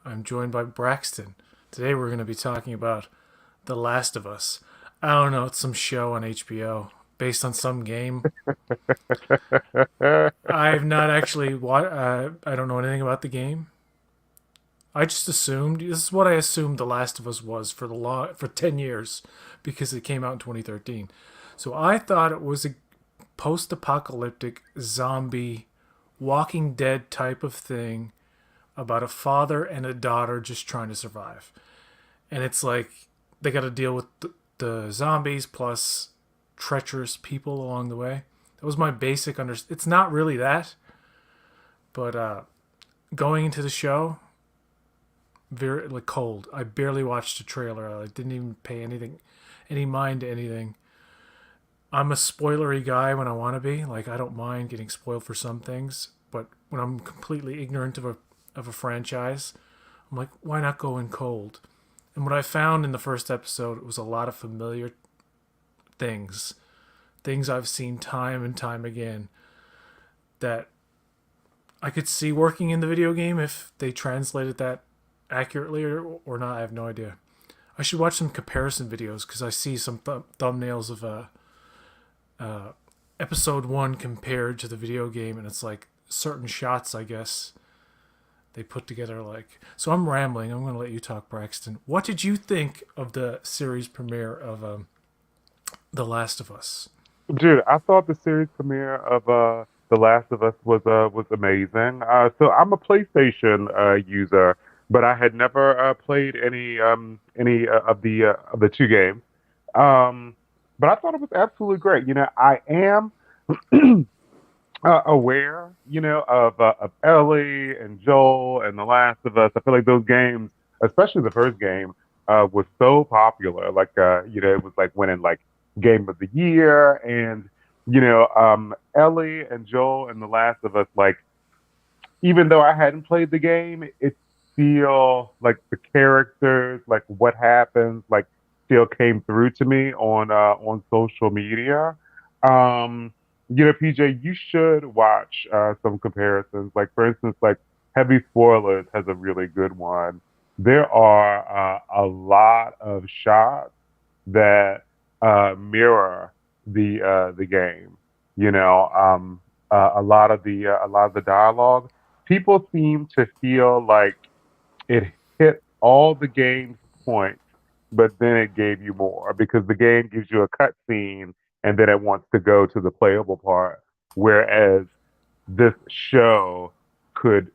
I'm joined by Braxton. Today we're going to be talking about The Last of Us. I don't know, it's some show on HBO based on some game. I've not actually I don't know anything about the game. I just assumed this is what I assumed The Last of Us was for 10 years because it came out in 2013. So I thought it was a post-apocalyptic zombie Walking Dead type of thing about a father and a daughter just trying to survive. And it's like they got to deal with the zombies plus treacherous people along the way. That was my basic It's not really that, but going into the show, very like cold. I barely watched a trailer. I didn't even pay any mind to anything. I'm a spoilery guy when I want to be. Like I don't mind getting spoiled for some things, but when I'm completely ignorant of a franchise, I'm like, why not go in cold? And what I found in the first episode was a lot of familiar things, things I've seen time and time again that I could see working in the video game if they translated that accurately or not. I have no idea. I should watch some comparison videos because I see some thumbnails of episode 1 compared to the video game, and it's like certain shots, I guess, they put together like. So I'm rambling. I'm going to let you talk, Braxton. What did you think of the series premiere of The Last of Us? Dude, I thought the series premiere of The Last of Us was amazing. So I'm a PlayStation user, but I had never played any of the two games. Um, but I thought it was absolutely great. I am aware, of Ellie and Joel and The Last of Us. I feel like those games, especially the first game, was so popular. Like, it was like winning like Game of the Year, and Ellie and Joel and The Last of Us. Like, even though I hadn't played the game, it still like the characters, like what happens, like still came through to me on social media. PJ, you should watch some comparisons. Like for instance, like Heavy Spoilers has a really good one. There are a lot of shots that mirror the game. A lot of the dialogue. People seem to feel like it hit all the game's points, but then it gave you more because the game gives you a cutscene and then it wants to go to the playable part. Whereas this show could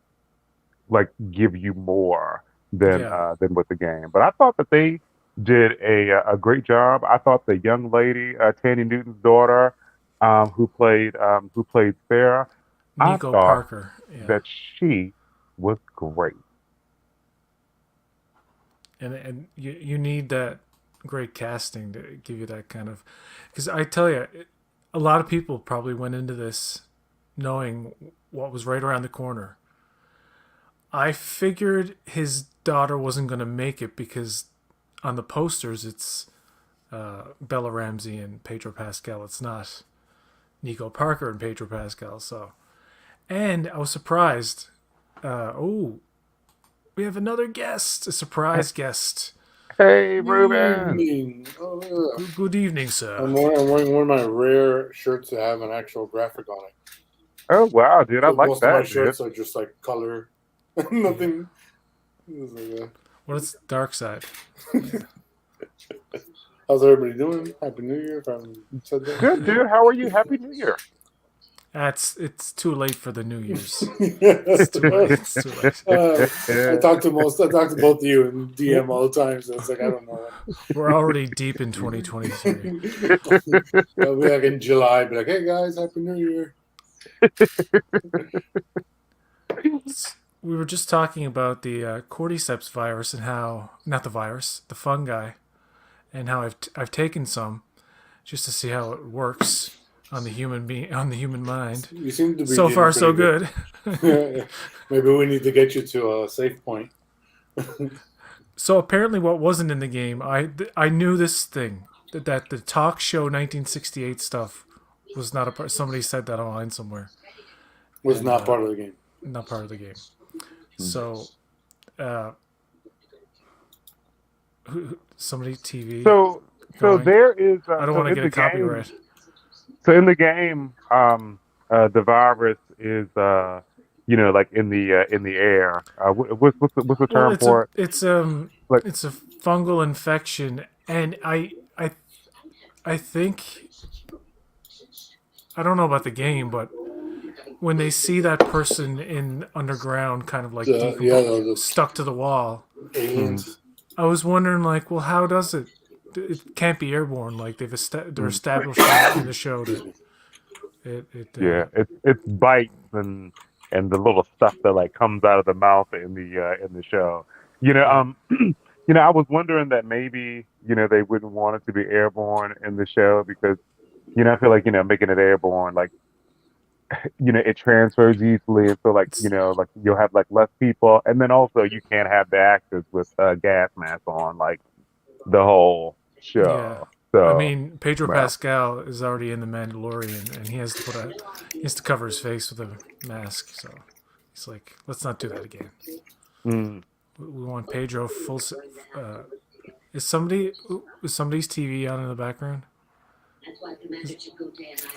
like give you more Yeah, than with the game. But I thought that they did a great job. I thought the young lady, Tandy Newton's daughter, who played Sarah, I Nico thought Parker. Yeah, that she was great. and you need that great casting to give you that kind of. Because I tell you, a lot of people probably went into this knowing what was right around the corner. I figured his daughter wasn't going to make it because on the posters it's Bella Ramsey and Pedro Pascal. It's not Nico Parker and Pedro Pascal. So, and I was surprised. Oh, we have another guest, a surprise guest. Hey, Good Ruben. evening. Oh, yeah. Good evening, sir. I'm wearing one of my rare shirts that have an actual graphic on it. Oh wow, dude, I Because like most of my that, dude. shirts are just like color, Yeah. nothing. It's like, What is Dark Side? Yeah. how's everybody doing? Happy New Year! If I haven't said that. Good, dude. How are you? Happy New Year. It's too late for the New Year's. It's Yes. too late. It's too late. I talk to both of you in DM all the time, so it's like I don't know. We're already deep in 2023. I'll be like in July, be like, hey guys, Happy New Year. We were just talking about the cordyceps virus and how not the virus, the fungi, and how I've taken some just to see how it works on on the human mind. You seem to be So getting far, so pretty good. good. Maybe we need to get you to a safe point. So apparently, what wasn't in the game, I knew this thing that the talk show 1968 stuff was not a part. Somebody said that online somewhere, Was and not part of the game. not part of the game. So Somebody TV So going. there is I don't so want to in get the a game. copyright. So in the game, the virus is like in the air. What's the Well, term for it? Like, it's a fungal infection, and I think I don't know about the game, but when they see that person in underground, kind of like Yeah, stuck to the wall, mhm, aliens. I was wondering, like, well, how does it? It can't be airborne. Like they're mhm. establishing in the show Excuse that me. it Yeah, it's bites and the little stuff that like comes out of the mouth in the show. You know, yeah. I was wondering that maybe they wouldn't want it to be airborne in the show because I feel like making it airborne like it transfers easily, and so like It's like you'll have like less people, and then also you can't have the actors with gas masks on like the whole Yeah. show. I So mean, Pedro well, Pascal is already in the Mandalorian, and he has to cover his face with a mask. So he's like, let's not do that again. mm, We want Pedro full. Uh, is somebody's TV on in the background?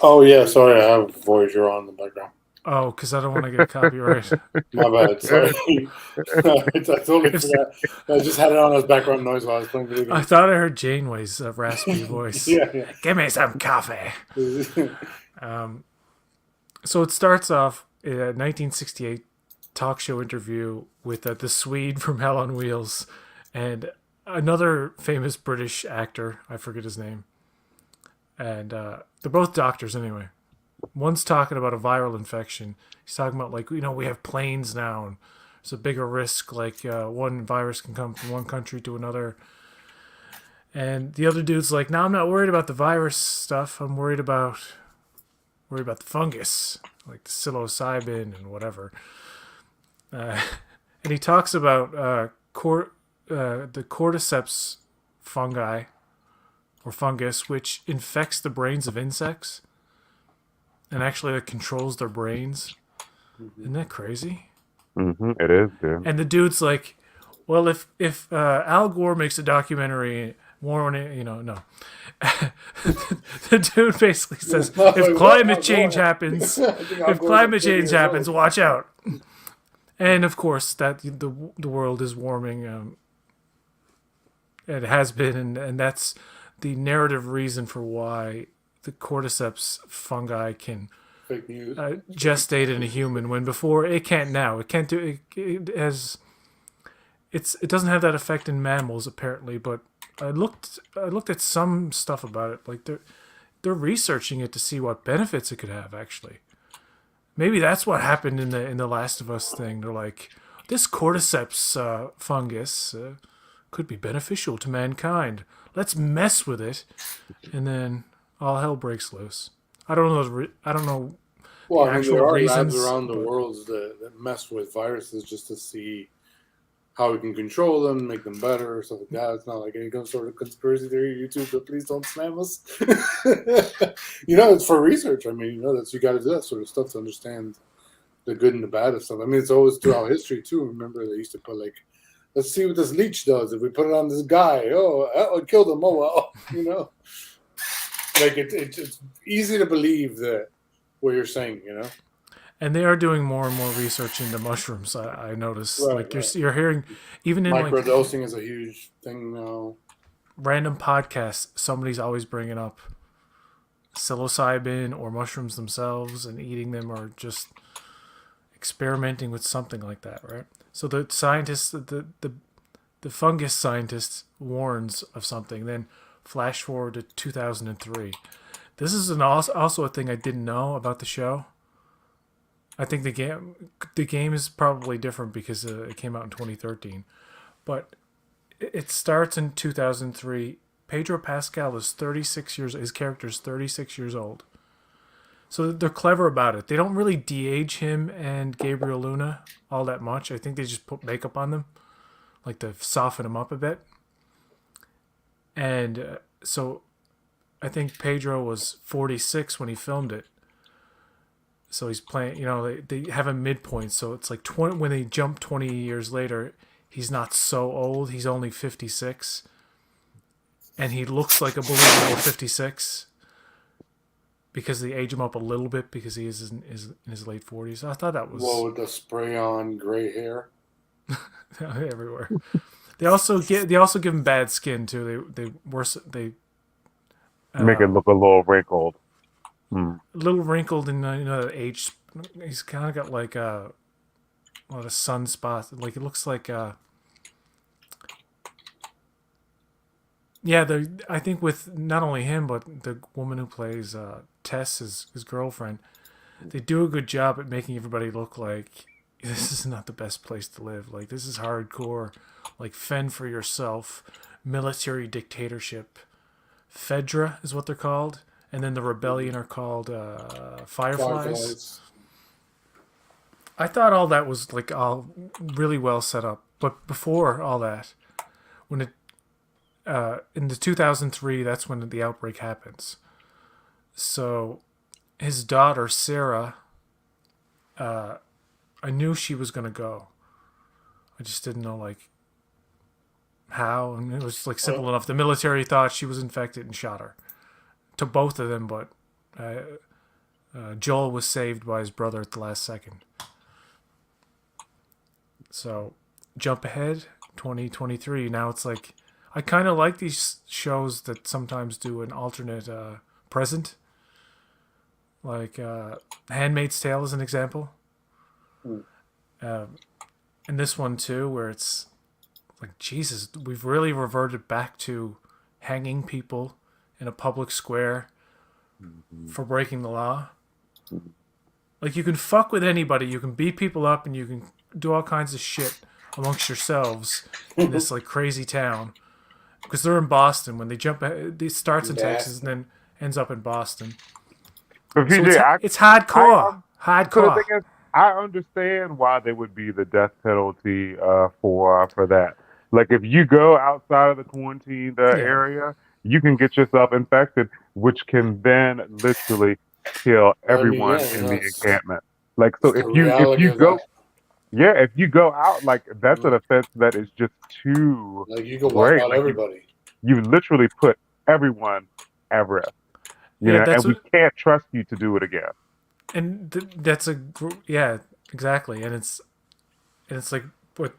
Oh yeah, sorry, I have Voyager on in the background. Oh, because I don't want to get a copyright. My bad. Sorry, I totally If forgot. I just had it on as background noise while I was playing video I games. thought I heard Janeway's raspy voice. Yeah, Give me some coffee. yeah. Um, so it starts off in a 1968 talk show interview with the Swede from Hell on Wheels and another famous British actor. I forget his name. And they're both doctors anyway. One's talking about a viral infection. He's talking about like we have planes now, and there's a bigger risk. Like one virus can come from one country to another. And the other dude's like, "No, I'm not worried about the virus stuff. I'm worried about the fungus, like the psilocybin and whatever." Uh, and he talks about the cordyceps fungi or fungus, which infects the brains of insects and actually like, controls their brains. Isn't that crazy? it is, dude. And the dude's like, "Well, if Al Gore makes a documentary." Warning, no. The dude basically says, if Wait, what? climate Al Gore? change happens, I think Al if Gore's like climate 30 change years happens, old. watch out. And of course, that the world is warming. It has been, and that's the narrative reason for why the cordyceps fungi can Fake news. gestate in a human when before it can't now. It can't do it. It has it doesn't have that effect in mammals apparently, but I looked at some stuff about it. Like they're researching it to see what benefits it could have actually. Maybe that's what happened in the Last of Us thing. They're like, this cordyceps fungus could be beneficial to mankind. Let's mess with it, and then all hell breaks loose. I don't know the Well, I mean, actual there are labs reasons, around the but world that mess with viruses just to see how we can control them, make them better, stuff like that. It's not like any sort of conspiracy theory, YouTube, but please don't spam us. It's for research. I mean, that's you got to do that sort of stuff to understand the good and the bad of stuff. I mean, it's always throughout history too. Remember, they used to put like, let's see what this leech does if we put it on this guy. Oh, it killed him. Oh well, like it's easy to believe that what you're saying. and they are doing more and more research into mushrooms. I noticed Right, like right. you're hearing even in like Microdosing is a huge thing now. random podcasts, somebody's always bringing up psilocybin or mushrooms themselves and eating them or just experimenting with something like that, right? So the scientists, the fungus scientist warns of something. Then flash forward to 2003. This is also a thing I didn't know about the show. I think the game is probably different because it came out in 2013, but it starts in 2003. Pedro Pascal is 36 years. His character is 36 years old. So they're clever about it. They don't really de-age him and Gabriel Luna all that much. I think they just put makeup on them, like to soften him up a bit. And so I think Pedro was 46 when he filmed it. So he's playing, they have a midpoint. So it's like when they jump 20 years later, he's not so old. He's only 56. and he looks like a believable 56 because they age him up a little bit because he is in his late 40s. I thought that was Well, with the spray on gray hair. everywhere. They also give him bad skin too. They Make it look a little wrinkled. a little wrinkled and age. He's kind of got like a lot of sunspots. Like it looks like yeah. I think with not only him but the woman who plays Tess, his girlfriend, they do a good job at making everybody look like this is not the best place to live. Like this is hardcore. Like fend for yourself, military dictatorship. Fedra is what they're called, and then the rebellion are called Fireflies. I thought all that was like all really well set up, but before all that, when it in the 2003, that's when the outbreak happens. So his daughter Sarah, I knew she was gonna go. I just didn't know like how, and it was like simple enough. The military thought she was infected and shot her. To both of them, but Joel was saved by his brother at the last second. So, jump ahead, 2023. Now it's like, I kind of like these shows that sometimes do an alternate present. Like Handmaid's Tale is an example. And this one too, where it's like, Jesus, we've really reverted back to hanging people in a public square for breaking the law. Like, you can fuck with anybody, you can beat people up, and you can do all kinds of shit amongst yourselves in this like crazy town. Because they're in Boston. When they jump, it starts in Texas and then ends up in Boston. But So PJ, it's hardcore. So Hardcore. the thing is, I understand why there would be the death penalty for that. Like if you go outside of the quarantined area, you can get yourself infected, which can then literally kill everyone in the encampment. Like so, if you go, if you go out, like that's an offense that is just too like you can great. wipe out Like everybody. you literally put everyone at risk. You know, and we can't trust you to do it again. And that's exactly. And it's like what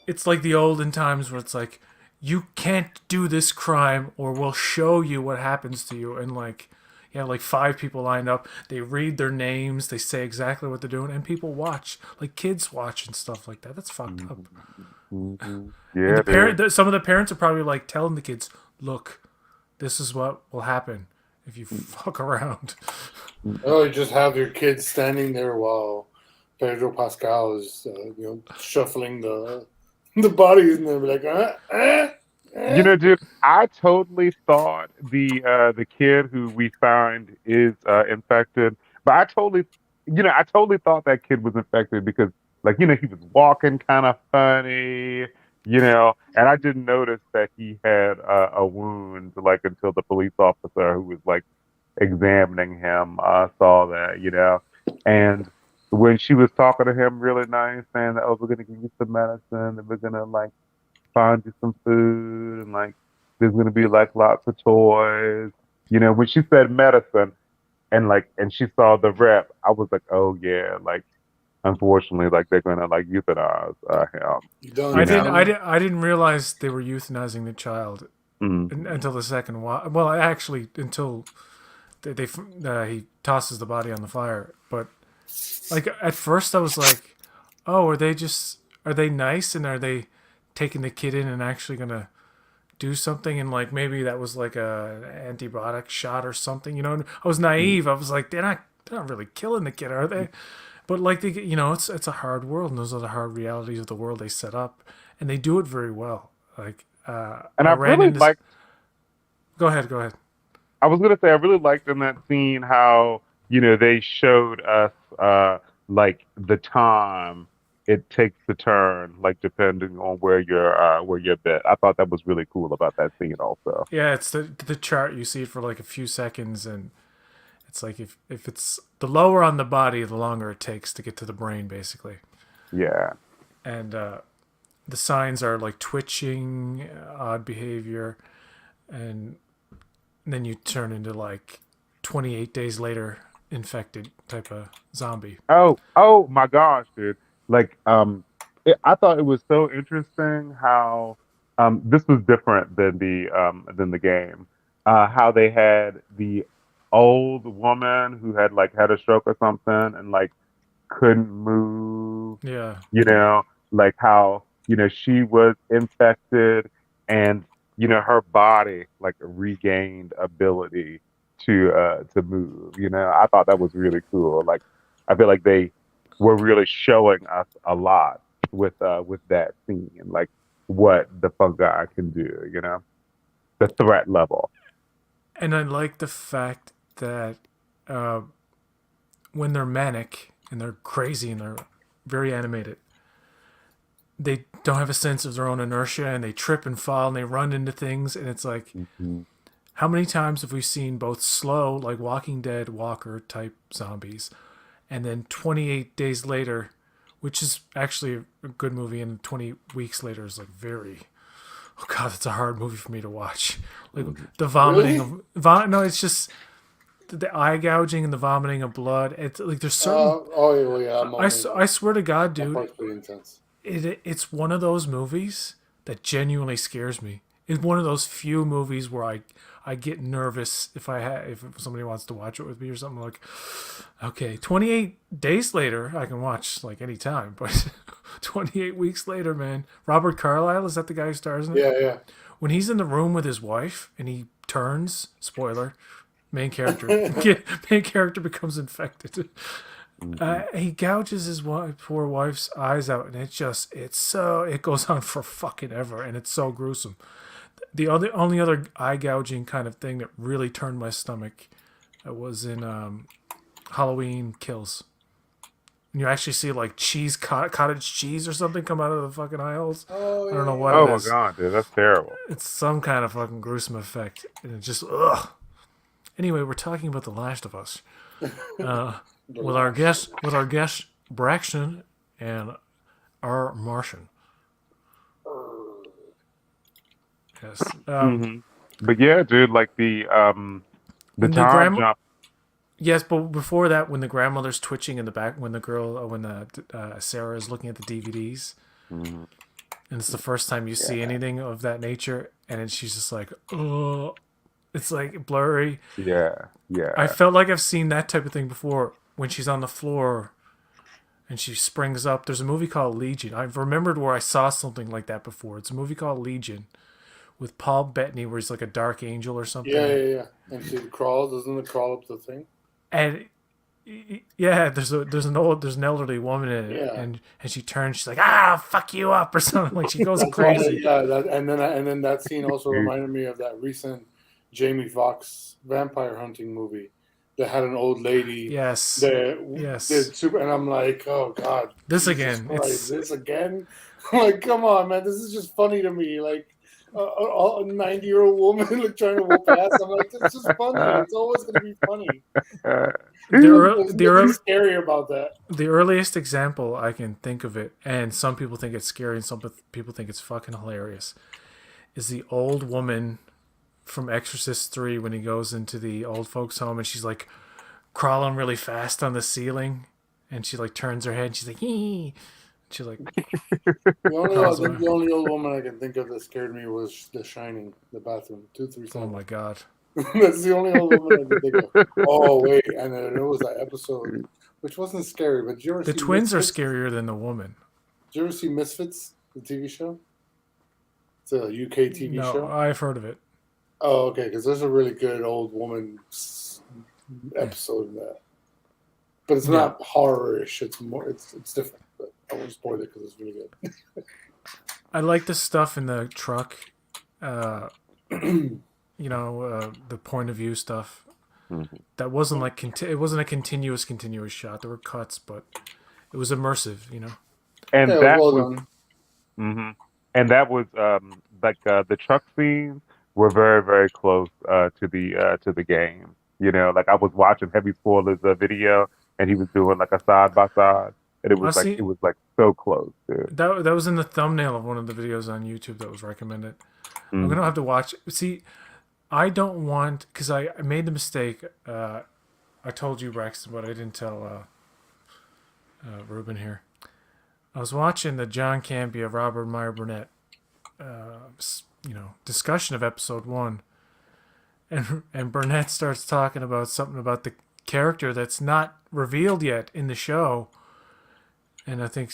it's like the olden times where it's like, you can't do this crime or we'll show you what happens to you. And like, like 5 people lined up, they read their names, they say exactly what they're doing, and people watch, like kids watch and stuff like that. That's fucked up. Yeah, and some of the parents are probably like telling the kids, look, this is what will happen if you fuck around. Oh, you just have your kids standing there while Pedro Pascal is, shuffling the bodies, and they're like, You know, dude, I totally thought the kid who we found is infected, but I totally thought that kid was infected because, like, he was walking kind of funny, and I didn't notice that he had a wound, like, until the police officer who was like examining him saw that, and when she was talking to him really nice, saying that, oh, we're gonna give you some medicine and we're gonna like find you some food and like there's gonna be like lots of toys. When she said medicine and she saw the rep, I was like, oh yeah, like unfortunately, like they're gonna like euthanize him. I didn't realize they were euthanizing the child until the second while. Well, actually, until he tosses the body on the fire. But like at first, I was like, oh, are they nice and are they taking the kid in and actually gonna do something? And like maybe that was like a antibiotic shot or something. I was naive. I was like, they're not really killing the kid, are they? But like it's a hard world, and those are the hard realities of the world they set up, and they do it very well. Like, and I really liked. Go ahead. I was gonna say I really liked in that scene how they showed us like the time it takes to turn, like depending on where you're bit. I thought that was really cool about that scene also. Yeah, it's the chart. You see it for like a few seconds, and it's like if it's the lower on the body, the longer it takes to get to the brain, basically. Yeah. And the signs are like twitching, odd behavior. and then you turn into like 28 days later infected type of zombie. Oh my gosh, dude! Like, I thought it was so interesting how this was different than the game. How they had the old woman who had like had a stroke or something and like couldn't move, Yeah. you know, like how, she was infected and, her body like regained ability to move. I thought that was really cool. Like I feel like they were really showing us a lot with that scene, like what the fungi can do, the threat level. And I like the fact that uh, when they're manic and they're crazy and they're very animated, they don't have a sense of their own inertia and they trip and fall and they run into things. And it's like, Hmm. how many times have we seen both slow, like Walking Dead, Walker type zombies, and then 28 days later, which is actually a good movie, and 20 weeks later is like very, oh God, that's a hard movie for me to watch. Like the vomiting Really? no, it's just the eye gouging and the vomiting of blood. It's like there's certain. Oh yeah, well, yeah. I swear to God, That dude, part's pretty intense. it's one of those movies that genuinely scares me. It's one of those few movies where I get nervous if somebody wants to watch it with me or something. Like, okay, 28 days later I can watch like any time, but 28 weeks later, man. Robert Carlyle, is that the guy who stars in it? Yeah, yeah. When he's in the room with his wife and he turns, spoiler, main character main character becomes infected. Hmm. He gouges his poor wife's eyes out, and it goes on for fucking ever, and it's so gruesome. The only other eye gouging kind of thing that really turned my stomach was in Halloween Kills. And you actually see like cottage cheese or something come out of the fucking eye holes. Oh I don't know yeah, what Oh it my is. God, dude, that's terrible. It's some kind of fucking gruesome effect, and it just ugh. Anyway, we're talking about The Last of Us yeah. with our guest Braxton and our Martian. Yes. Hmm. But yeah, dude, like the When the time grandma. jump. Yes, but before that, when the grandmother's twitching in the back, when the girl, when the Sarah is looking at the DVDs, Mhm. and it's the first time you see Yeah, anything of that nature, and then she's just like, oh, it's like blurry. yeah, I yeah. felt like I've seen that type of thing before when she's on the floor and she springs up. There's a movie called Legion. I've remembered where I saw something like that before. It's a movie called Legion with Paul Bettany, where he's like a dark angel or Yeah, something, yeah, yeah. And she crawls, doesn't it crawl up the thing? and yeah, there's an elderly woman in it, Yeah. and she turns, she's like, ah, fuck you up or something, like she goes That's why, crazy. yeah. And then that scene also reminded me of that recent Jamie Foxx vampire hunting movie that had an old lady Yes, that yes. did super. And I'm like, oh God, This Jesus again, Christ, this again? I'm like, come on, man, this is just funny to me. Like a 90-year-old woman like trying to whoop ass. I'm like, it's just funny. It's always gonna be funny. the ear There's the nothing early, scary about that. the earliest example I can think of it, and some people think it's scary and some people think it's fucking hilarious, is the old woman from Exorcist 3 when he goes into the old folks' home and she's like crawling really fast on the ceiling and she like turns her head and she's like, hee. She like crawls I think away. the only old woman I can think of that scared me was The Shining, the bathroom, Oh 237. my God. That's the only old woman I can think of. Oh wait, and then there was that episode, which wasn't scary. But did you ever The see twins are Misfits? scarier than the woman. Did you ever see Misfits, the TV show? It's a UK TV No, show. I've heard of it. Oh, okay, because there's a really good old woman episode in that, but it's Yeah. not horror-ish. It's more, it's different. But I won't spoil it because it's really good. I like the stuff in the truck. Uh, the point of view stuff. Mhm. That wasn't like it wasn't a continuous shot. There were cuts, but it was immersive. And Yeah, it was that well was, done. hmm and that was like the truck scenes were very, very close to the game. Like I was watching Heavy Spoilers video, and he was doing like a side by side, and it I was like see so close, dude. that was in the thumbnail of one of the videos on YouTube that was recommended. I'm Mm. gonna have to watch. See, I don't want, because I made the mistake. I told you, Braxton, but I didn't tell Ruben here. I was watching the John Campea, Robert Meyer Burnett, discussion of episode 1, and Burnett starts talking about something about the character that's not revealed yet in the show, and I think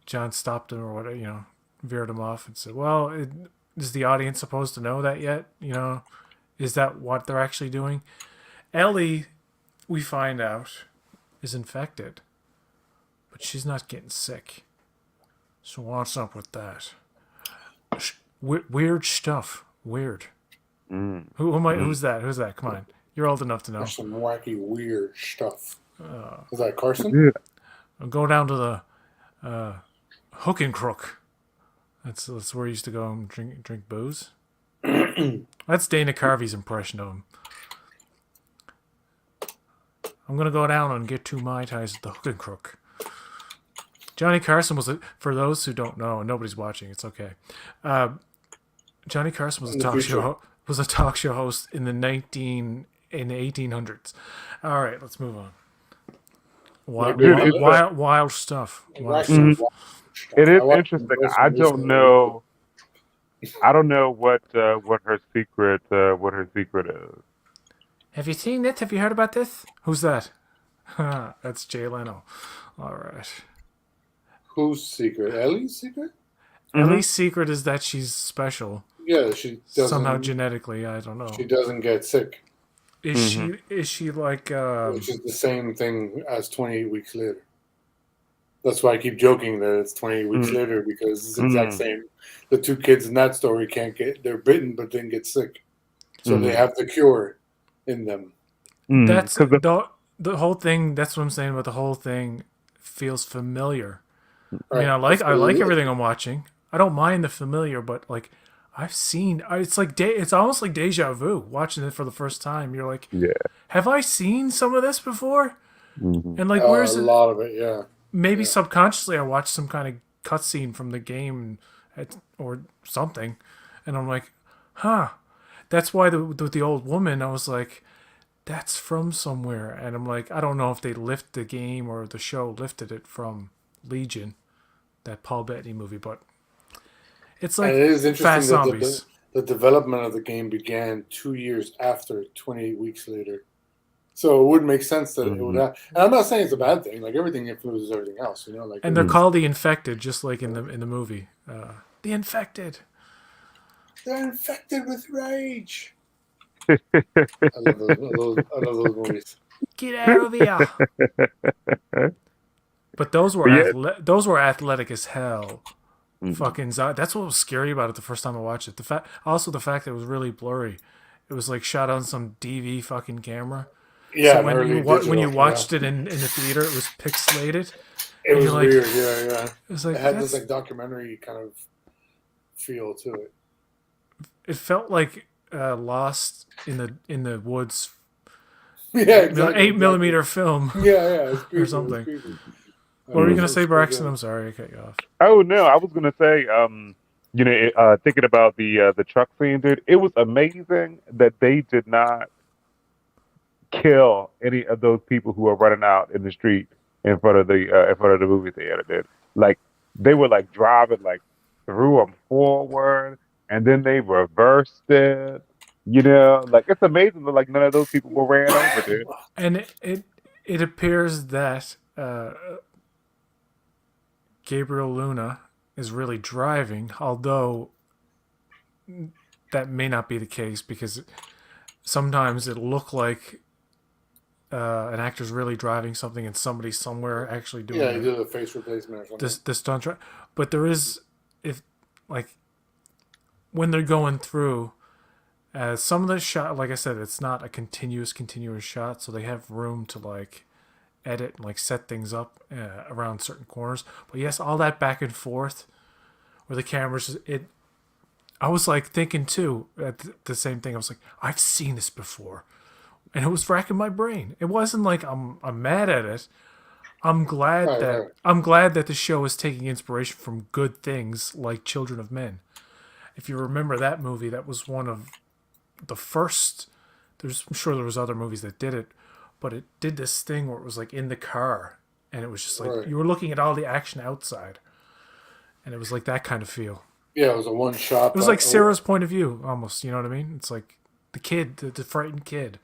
John stopped him or whatever, veered him off and said, "Well, is the audience supposed to know that yet? Is that what they're actually doing?" Ellie, we find out, is infected, but she's not getting sick. So what's up with that? Weird stuff. Weird. Who am I? Who's that? Who's that? Come on, you're old enough to know. There's some wacky, weird stuff. Is that Carson? I'll go down to the Hook and Crook. That's where he used to go and drink booze. That's Dana Carvey's impression of him. I'm gonna go down and get 2 Mai Tais at the Hook and Crook. Johnny Carson for those who don't know, and nobody's watching, it's okay. Johnny Carson was a talk show host in the 1800s. All right, let's move on. Wild stuff. It is interesting. I don't know what her secret is. Have you seen it? Have you heard about this? Who's that? That's Jay Leno. All right. Whose secret? Ellie's secret? Ellie's secret is that she's special. Yeah, she doesn't, somehow genetically. I don't know. She doesn't get sick. Is she like? Which is the same thing as 28 weeks later. That's why I keep joking that it's 28 weeks later, because it's the exact same. The 2 kids in that story they're bitten but didn't get sick. So they have the cure in them. That's the whole thing. That's what I'm saying about the whole thing. Feels familiar. Right. I mean, I like everything I'm watching. I don't mind the familiar, but like I've seen, it's almost like deja vu watching it for the first time. You're like, have I seen some of this before? And like, where's a lot of it? Yeah. Maybe subconsciously I watched some kind of cutscene from the game or something, and I'm like, huh. That's why with the old woman, I was like, that's from somewhere, and I'm like, I don't know if they lift the game or the show lifted it from Legion, that Paul Bettany movie, but it's like, and it is interesting Fast that Zombies. The development of the game began 2 years after 28 weeks later. So it would make sense that it would have. And I'm not saying it's a bad thing. Like, everything influences everything else, Like, and they're called the Infected, just like in the movie. The Infected. They're infected with rage. I love those movies. Get out of here! But those were athletic as hell. Fucking that's what was scary about it the first time I watched it. The fact that it was really blurry. It was like shot on some DV fucking camera. Yeah. So when you watched it in the theater, it was pixelated. It was like, weird. Yeah. It was like, it had this like documentary kind of feel to it. It felt like Lost in the woods. Yeah, exactly. 8mm film. Yeah, it's creepy, or something. What were you gonna say, Braxton? I'm sorry, I cut you off. Oh no, I was gonna say, thinking about the truck scene, dude, it was amazing that they did not kill any of those people who are running out in the street in front of the movie theater, dude. Like, they were like driving like through them forward, and then they reversed it. Like, it's amazing that like none of those people were ran over, dude. And it appears that Gabriel Luna is really driving, although that may not be the case, because sometimes it'll look like an actor's really driving something and somebody somewhere actually doing it. Yeah, he did a face replacement or something. The stunt drive. But there is, when they're going through, some of the shot, like I said, it's not a continuous shot, so they have room to like edit and like set things up around certain corners. But yes, all that back and forth where the cameras, I was like thinking too at the same thing. I was like, I've seen this before, and it was racking my brain. It wasn't like I'm mad at it. I'm glad that the show is taking inspiration from good things like Children of Men. If you remember that movie, that was one of the first. I'm sure there was other movies that did it, but it did this thing where it was like in the car, and it was just like you were looking at all the action outside, and it was like that kind of feel. Yeah, it was a one shot. It was like Sarah's point of view, almost. You know what I mean? It's like the kid, the frightened kid,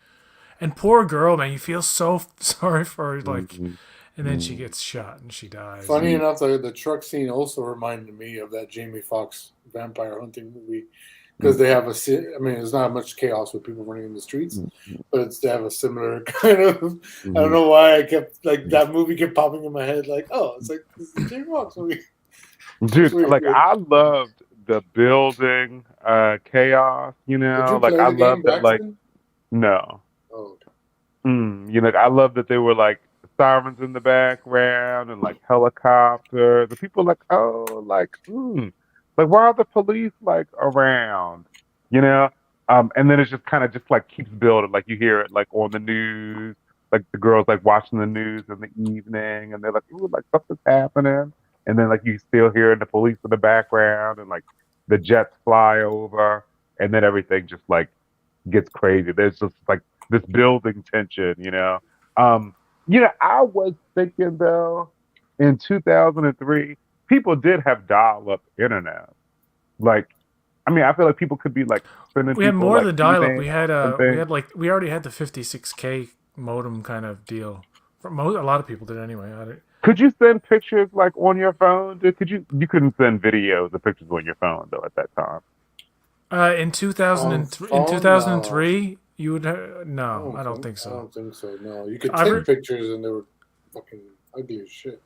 and poor girl, man. You feel so sorry for her, like, and then she gets shot and she dies. Funny enough, the truck scene also reminded me of that Jamie Foxx vampire hunting movie. Because they have there's not much chaos with people running in the streets, but they have a similar kind of. I don't know why I kept that movie kept popping in my head. Like, oh, it's like this is Jamie Foxx movie. Dude, I loved the building chaos. You know, Did you play I the game, loved that. Braxton? No. Oh, okay. I love that they were sirens in the background and helicopters. The people why are the police around? You know? And then it's just kind of just keeps building. You hear it on the news, the girls watching the news in the evening and they're ooh, something's happening. And then you still hear the police in the background and the jets fly over and then everything just gets crazy. There's just this building tension, you know. I was thinking though, in 2003, people did have dial-up internet. I feel like people could be sending. We had people, more than dial-up. emails We had and things. we already had the 56K modem kind of deal. A lot of people did anyway. Could you send pictures on your phone? You couldn't send videos or pictures on your phone though at that time. In 2003, you would no, I don't think so. I don't think so. No, you could take pictures and they were fucking ugly as shit.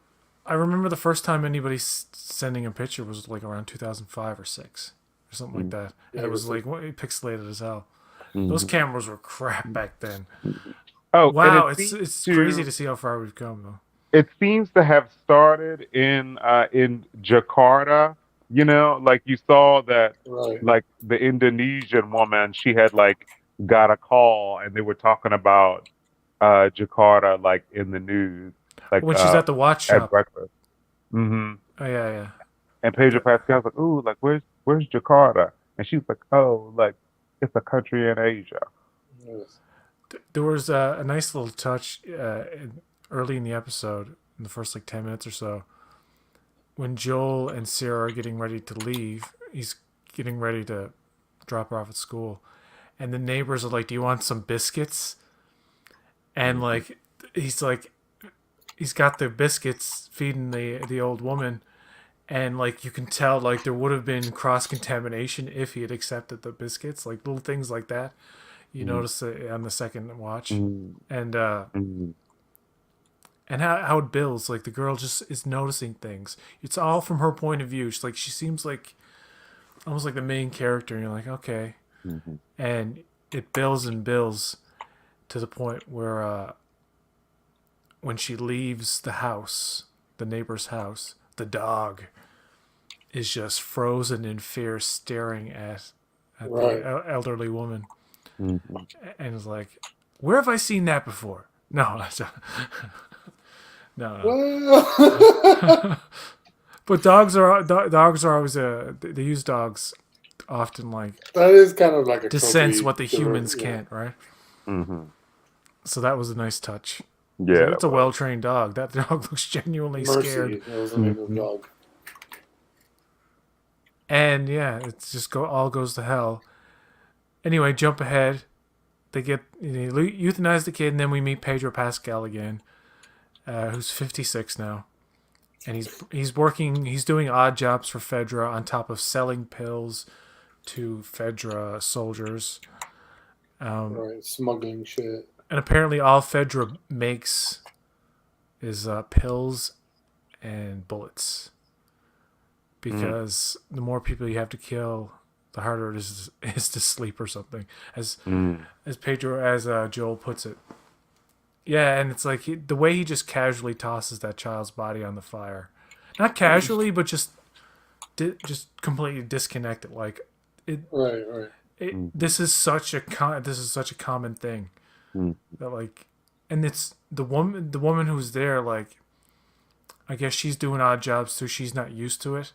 I remember the first time anybody sending a picture was around 2005 or 6 or something like that, and it was pixelated as hell. Those cameras were crap back then. Oh wow! It's crazy to see how far we've come though. It seems to have started in Jakarta. You know, you saw that, the Indonesian woman, she had got a call, and they were talking about Jakarta in the news, when she's at the watch shop at breakfast. Mm-hmm. Oh yeah. And Pedro Pascal's ooh, where's Jakarta? And she's oh, it's a country in Asia. Yes. There was a nice little touch early in the episode, in the first 10 minutes or so, when Joel and Sarah are getting ready to leave. He's getting ready to drop her off at school, and the neighbors are do you want some biscuits? And he's got the biscuits feeding the old woman, and you can tell there would have been cross-contamination if he had accepted the biscuits, little things like that. You notice it on the second watch. And and how it builds, the girl just is noticing things. It's all from her point of view. She seems almost like the main character, and you're okay. And it builds and builds to the point where when she leaves the house, the neighbor's house, the dog is just frozen in fear, staring at the elderly woman. And it's where have I seen that before? No. No. But dogs are always they use dogs often that is kind of a to sense what the humans can't, right? So that was a nice touch. Yeah, it's a well-trained dog. That dog looks genuinely scared. That was the name of the dog. And yeah, it's just all goes to hell. Anyway, jump ahead. They euthanize the kid, and then we meet Pedro Pascal again, who's 56 now, and he's working. He's doing odd jobs for Fedra on top of selling pills to Fedra soldiers. Smuggling shit. And apparently, all Fedra makes is pills and bullets, because the more people you have to kill, the harder it is to sleep or something, as Joel puts it. Yeah, and it's the way he just casually tosses that child's body on the fire, not casually, but just completely disconnected. This is such a common thing that and it's the woman who's there. I guess she's doing odd jobs too. She's not used to it.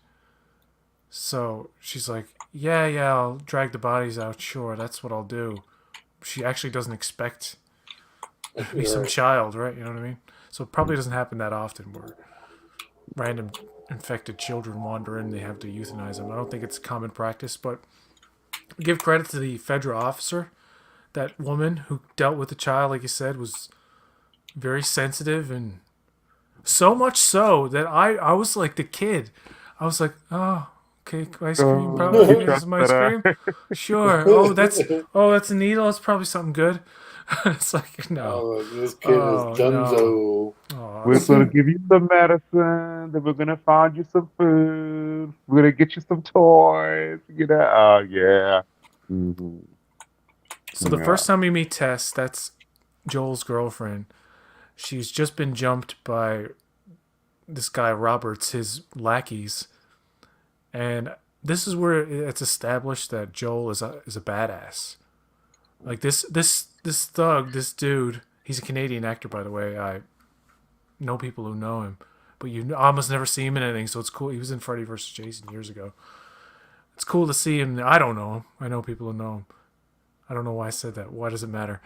So she's yeah, I'll drag the bodies out. Sure, that's what I'll do. She actually doesn't expect there to be some Right. child, right? You know what I mean? So it probably doesn't happen that often where random infected children wander in. They have to euthanize them. I don't think it's common practice, but give credit to the federal officer. That woman who dealt with the child, like you said, was very sensitive, and so much so that I was like the kid. I was like, oh, okay, ice cream. Probably You okay, trust some ice that? cream. Sure. Oh, that's a needle. It's probably something good. It's like no. Oh, this kid is Oh no. dunzo. Oh, We're gonna give you some medicine. Then we're gonna find you some food. We're gonna get you some toys. You know? Oh yeah. Hmm. so the Yeah. first time we meet Tess, that's Joel's girlfriend. She's just been jumped by this guy Roberts, his lackeys, and this is where it's established that Joel is a badass. Like this thug, this dude. He's a Canadian actor, by the way. I know people who know him, but you almost never see him in anything. So it's cool. He was in Freddy vs. Jason years ago. It's cool to see him. I don't know him. I know people who know him. I don't know why I said that. Why does it matter?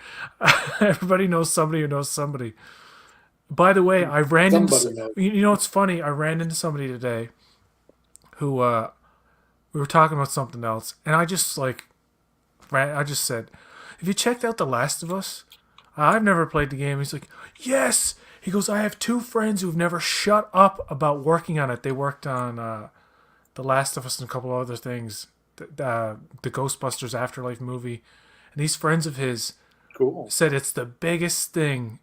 Everybody knows somebody who knows somebody. By the way, I ran Somebody into. knows. You know, it's funny. I ran into somebody today who we were talking about something else, and I just I just said, "Have you checked out The Last of Us?" I've never played the game. He's like, "Yes." He goes, "I have two friends who've never shut up about working on it. They worked on The Last of Us and a couple of other things, the Ghostbusters Afterlife movie, and these friends of his Cool. said it's the biggest thing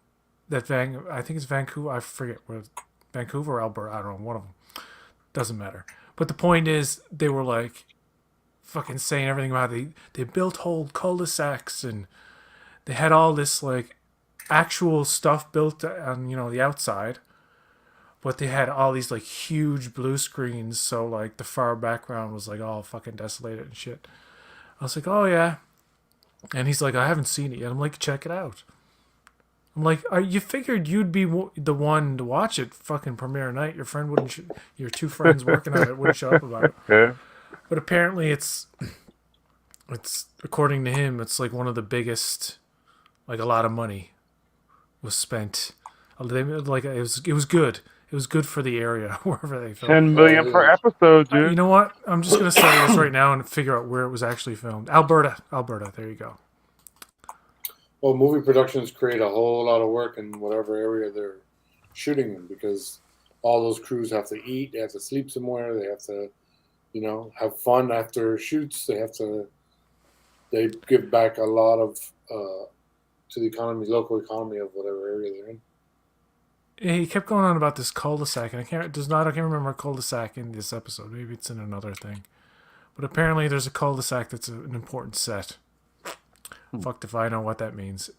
that I think it's Vancouver. I forget where Vancouver or Alberta. I don't know, one of them. Doesn't matter. But the point is, they were like fucking saying everything about they built whole cul-de-sacs, and they had all this like actual stuff built on the outside, but they had all these like huge blue screens, so like the far background was like all fucking desolated and shit. I was like, oh yeah, and he's like, I haven't seen it yet. I'm like, check it out. I'm like, you figured you'd be the one to watch it fucking premiere night. Your friend wouldn't. Your two friends working on it wouldn't show up about it. Yeah. But apparently, it's according to him, it's like one of the biggest. Like a lot of money was spent. Like it was good. It was good for the area wherever they filmed. 10 million per episode, You dude. know what? I'm just gonna say this right now and figure out where it was actually filmed. Alberta. There you go. Well, movie productions create a whole lot of work in whatever area they're shooting in because all those crews have to eat, they have to sleep somewhere, they have to, have fun after shoots. They give back a lot of to the economy, local economy of whatever area they're in. He kept going on about this cul-de-sac, and I can't remember a cul-de-sac in this episode. Maybe it's in another thing. But apparently, there's a cul-de-sac that's an important set. Fucked if I know what that means.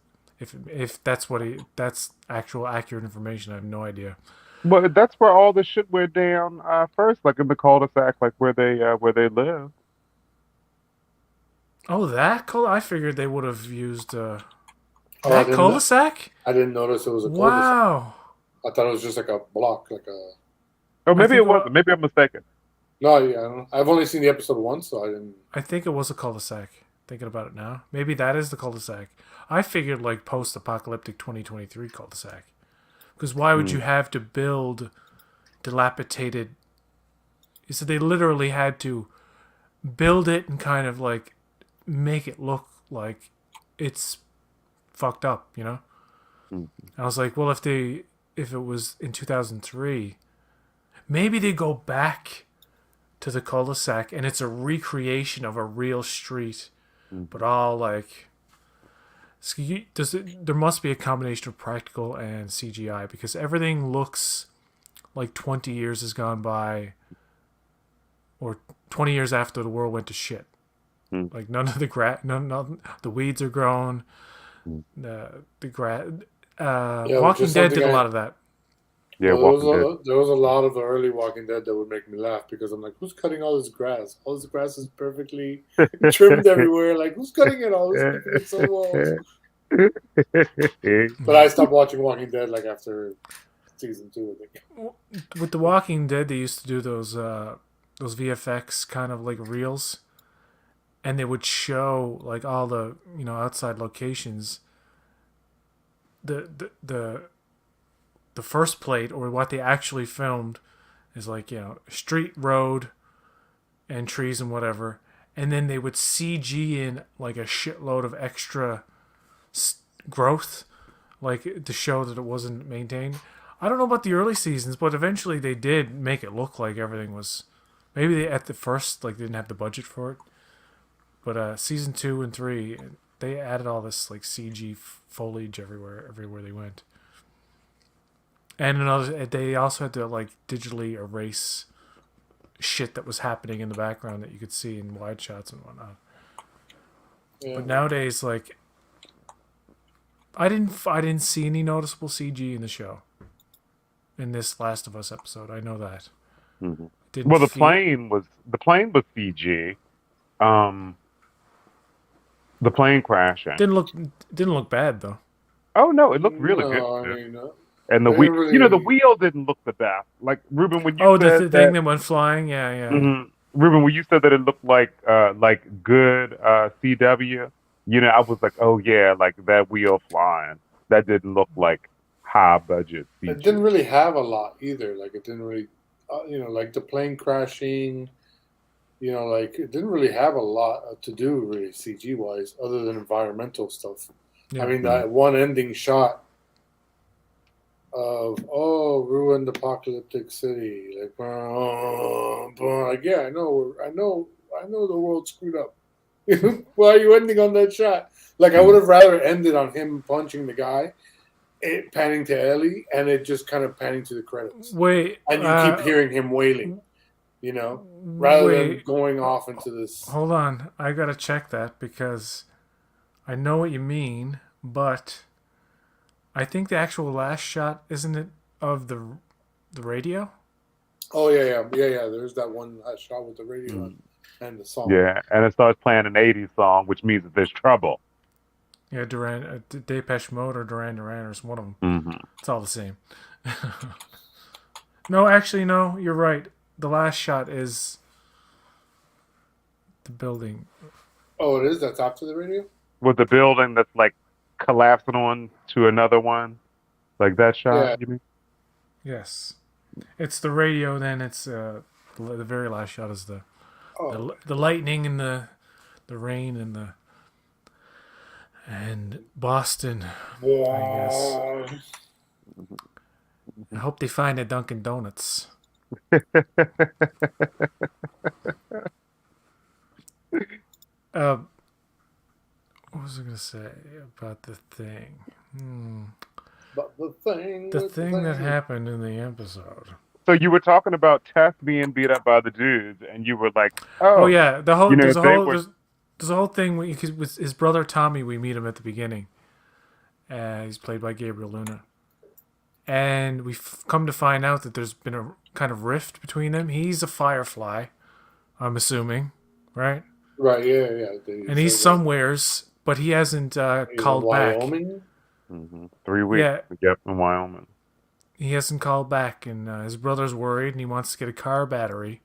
If that's that's actual accurate information, I have no idea. But that's where all the shit went down first, like in the cul-de-sac, like where they live. Oh, I figured they would have used I that didn't, cul-de-sac. I didn't notice it was a cul-de-sac. Wow. I thought it was just like a block, like a. Or maybe think it wasn't. Maybe I'm mistaken. No, yeah, I don't know. I've only seen the episode once, so I didn't. I think it was a cul-de-sac. Thinking about it now, maybe that is the cul-de-sac. I figured like post-apocalyptic 2023 cul-de-sac. Because why would you have to build dilapidated? So they literally had to build it and kind of like make it look like it's fucked up, I was like, well, if it was in 2003, maybe they go back to the cul-de-sac and it's a recreation of a real street, but all like. There must be a combination of practical and CGI because everything looks like 20 years has gone by, or 20 years after the world went to shit. Like none of the the weeds are grown. The grass. Walking Dead did a lot of that. Yeah, well, there was a lot of the early Walking Dead that would make me laugh because I'm like, who's cutting all this grass? All this grass is perfectly trimmed everywhere. Like, who's cutting it all? Who's making it so well? But I stopped watching Walking Dead like after season 2, I think. With The Walking Dead, they used to do those VFX kind of like reels, and they would show like all the outside locations. The first plate or what they actually filmed is like street, road, and trees and whatever, and then they would CG in like a shitload of extra growth, like to show that it wasn't maintained. I don't know about the early seasons, but eventually they did make it look like everything was. Maybe they at the first like didn't have the budget for it, but season 2 and 3 they added all this like CG foliage everywhere they went, and they also had to like digitally erase shit that was happening in the background that you could see in wide shots and whatnot. Yeah. But nowadays, like, I didn't see any noticeable CG in the show. In this Last of Us episode, I know that. Mm-hmm. Well, the plane was CG. The plane crashing didn't look bad though. Oh no, it looked really good. And the wheel, really... the wheel didn't look the best. Like Ruben, when you said the thing that went flying, yeah. Mm-hmm. Ruben, when you said that it looked like good CW, I was like, oh yeah, like that wheel flying. That didn't look like high budget CG. It didn't really have a lot either. Like it didn't really, like the plane crashing. Like it didn't really have a lot to do really CG wise, other than environmental stuff. Yeah. I mean, that one ending shot of ruined apocalyptic city, like yeah, I know the world screwed up. Why are you ending on that shot? Like I would have rather ended on him punching the guy, it panning to Ellie, and it just kind of panning to the credits. Wait, and you keep hearing him wailing, rather than going off into this. Hold on, I gotta check that because I know what you mean, but I think the actual last shot, isn't it, of the radio? Oh yeah. There's that one last shot with the radio and the song. Yeah, and it starts playing an '80s song, which means that there's trouble. Yeah, Depeche Mode or Duran Duran or one of them. Mm-hmm. It's all the same. No, actually, no. You're right. The last shot is the building. Oh, it is? That's after the radio? With the building that's like collapsing on to another one, like that shot. You mean? Yes, it's the radio. Then it's the very last shot is the lightning and the rain and Boston. I guess. I hope they find a Dunkin' Donuts. What was I going to say about the thing? The thing that happened in the episode. So you were talking about Tess being beat up by the dudes, and you were like, "Oh yeah, there's a whole thing with his brother Tommy. We meet him at the beginning. He's played by Gabriel Luna, and we've come to find out that there's been a kind of rift between them. He's a Firefly, I'm assuming, right? Right. Yeah. And he's somewheres, but he hasn't called back. Wyoming? Mm-hmm. 3 weeks. Yeah. Yep, in Wyoming. He hasn't called back, and his brother's worried, and he wants to get a car battery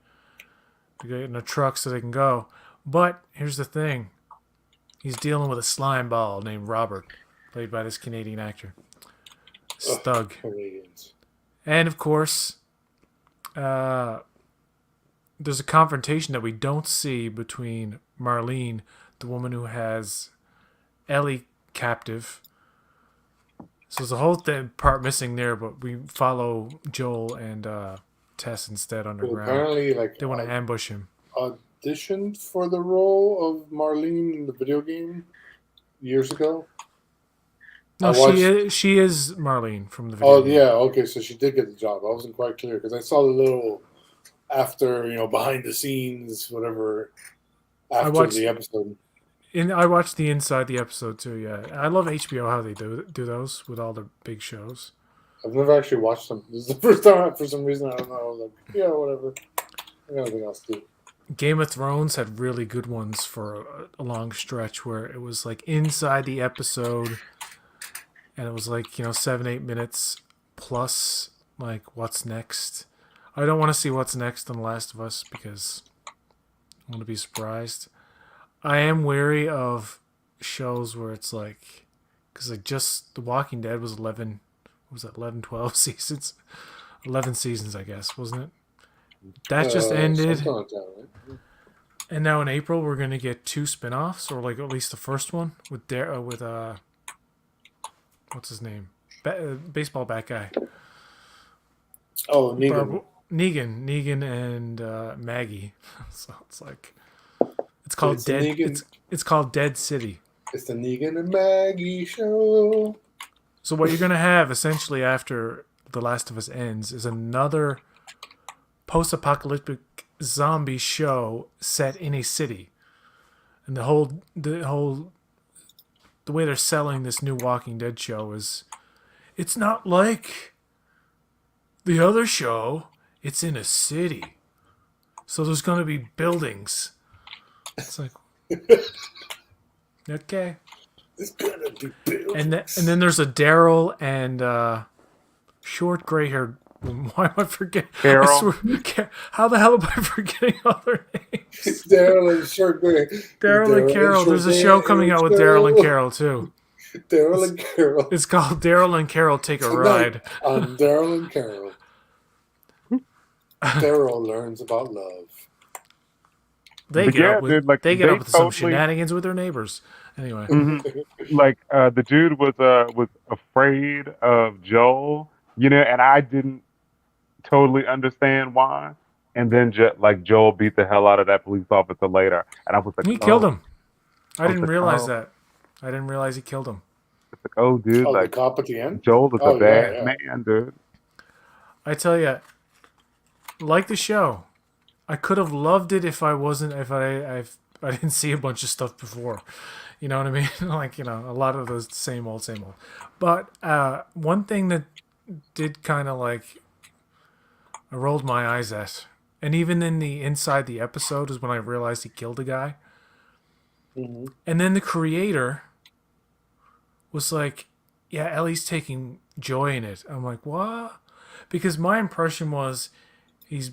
to get in a truck so they can go. But here's the thing: he's dealing with a slime ball named Robert, played by this Canadian actor, Stug. And of course, there's a confrontation that we don't see between Marlene, the woman who has Ellie captive. So there's a whole part missing there, but we follow Joel and Tess instead underground. Well, apparently, they want to ambush him. Auditioned for the role of Marlene in the video game years ago. No, she is Marlene from the video game. Yeah, okay, so she did get the job. I wasn't quite clear because I saw the little after, behind the scenes, whatever, after the episode. I watched the inside the episode too. Yeah, I love HBO how they do those with all the big shows. I've never actually watched them. This is the first time. For some reason, I don't know. I was like, yeah, whatever. I got nothing else to do. Game of Thrones had really good ones for a long stretch where it was like inside the episode, and it was like 7-8 minutes plus like what's next. I don't want to see what's next on The Last of Us because I want to be surprised. I am wary of shows where it's like, because like just The Walking Dead was 11, what was that, 11, 12 seasons? 11 seasons, I guess, wasn't it? That just ended. Something like that, right? And now in April, we're going to get 2 spin-offs, or like at least the first one with what's his name? Baseball bat guy. Oh, Negan. Negan and Maggie. So it's like, it's called it's called Dead City. It's the Negan and Maggie show. So what you're going to have essentially after The Last of Us ends is another post-apocalyptic zombie show set in a city. And the way they're selling this new Walking Dead show is, it's not like the other show, it's in a city. So there's going to be buildings. It's like, okay. It's gonna be buildings. And then there's a Daryl and short gray-haired. Why am I forgetting? Carol. How the hell am I forgetting all their names? Daryl and Short Gray. Daryl and Carol. There's a show coming out with Daryl and Carol too. Daryl and Carol. It's called Daryl and Carol Take a Ride. On Daryl and Carol. Daryl learns about love. They But get yeah, up with dude, like, they get they up with some totally- shenanigans with their neighbors. Anyway, Like the dude was afraid of Joel, and I didn't totally understand why. And then Joel beat the hell out of that police officer later, and I was like, he oh. killed him. I didn't like, realize oh. that. I didn't realize he killed him. It's like, oh, dude, Oh, like the cop at the end? Joel is Oh, a bad yeah. man, dude. I tell you, like the show, I could have loved it if I didn't see a bunch of stuff before. You know what I mean? Like, a lot of those same old. But one thing that did kind of like, I rolled my eyes at, and even in the inside the episode is when I realized he killed a guy. Mm-hmm. And then the creator was like, yeah, Ellie's taking joy in it. I'm like, what? Because my impression was he's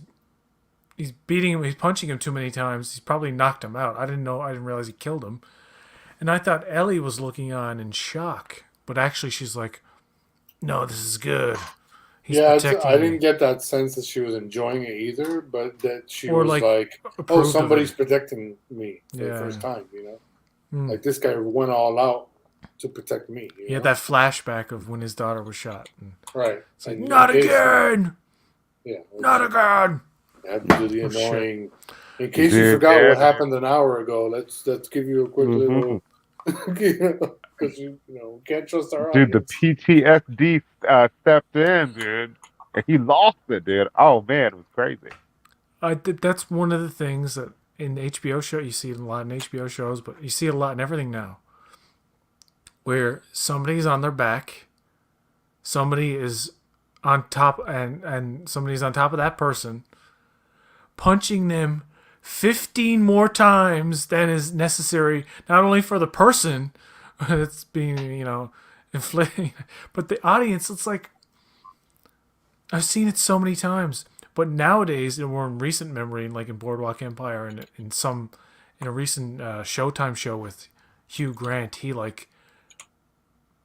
beating him, he's punching him too many times. He's probably knocked him out. I didn't realize he killed him. And I thought Ellie was looking on in shock. But actually she's like, no, this is good. He's protecting I me. didn't get that sense that she was enjoying it either, but that she Or, was like, oh, approved of somebody's it. protecting me for the Yeah. first time, Mm. Like, this guy went all out to protect me. He had that flashback of when his daughter was shot. And Right. it's like, And not in case- again! Yeah. Not again! I had to do the Oh, shit. annoying. In case you Dude, forgot yeah. what happened an hour ago, let's give you a quick Mhm. little. Because we can't trust our Dude, the audience. PTSD stepped in, dude. And he lost it, dude. Oh, man, it was crazy. That's one of the things that in HBO show, you see it a lot in HBO shows, but you see it a lot in everything now, where somebody's on their back, somebody is on top, and somebody's on top of that person, punching them 15 more times than is necessary, not only for the person that's being, inflicting, but the audience. It's like, I've seen it so many times. But nowadays, and more in recent memory, like in Boardwalk Empire and in a recent Showtime show with Hugh Grant, he like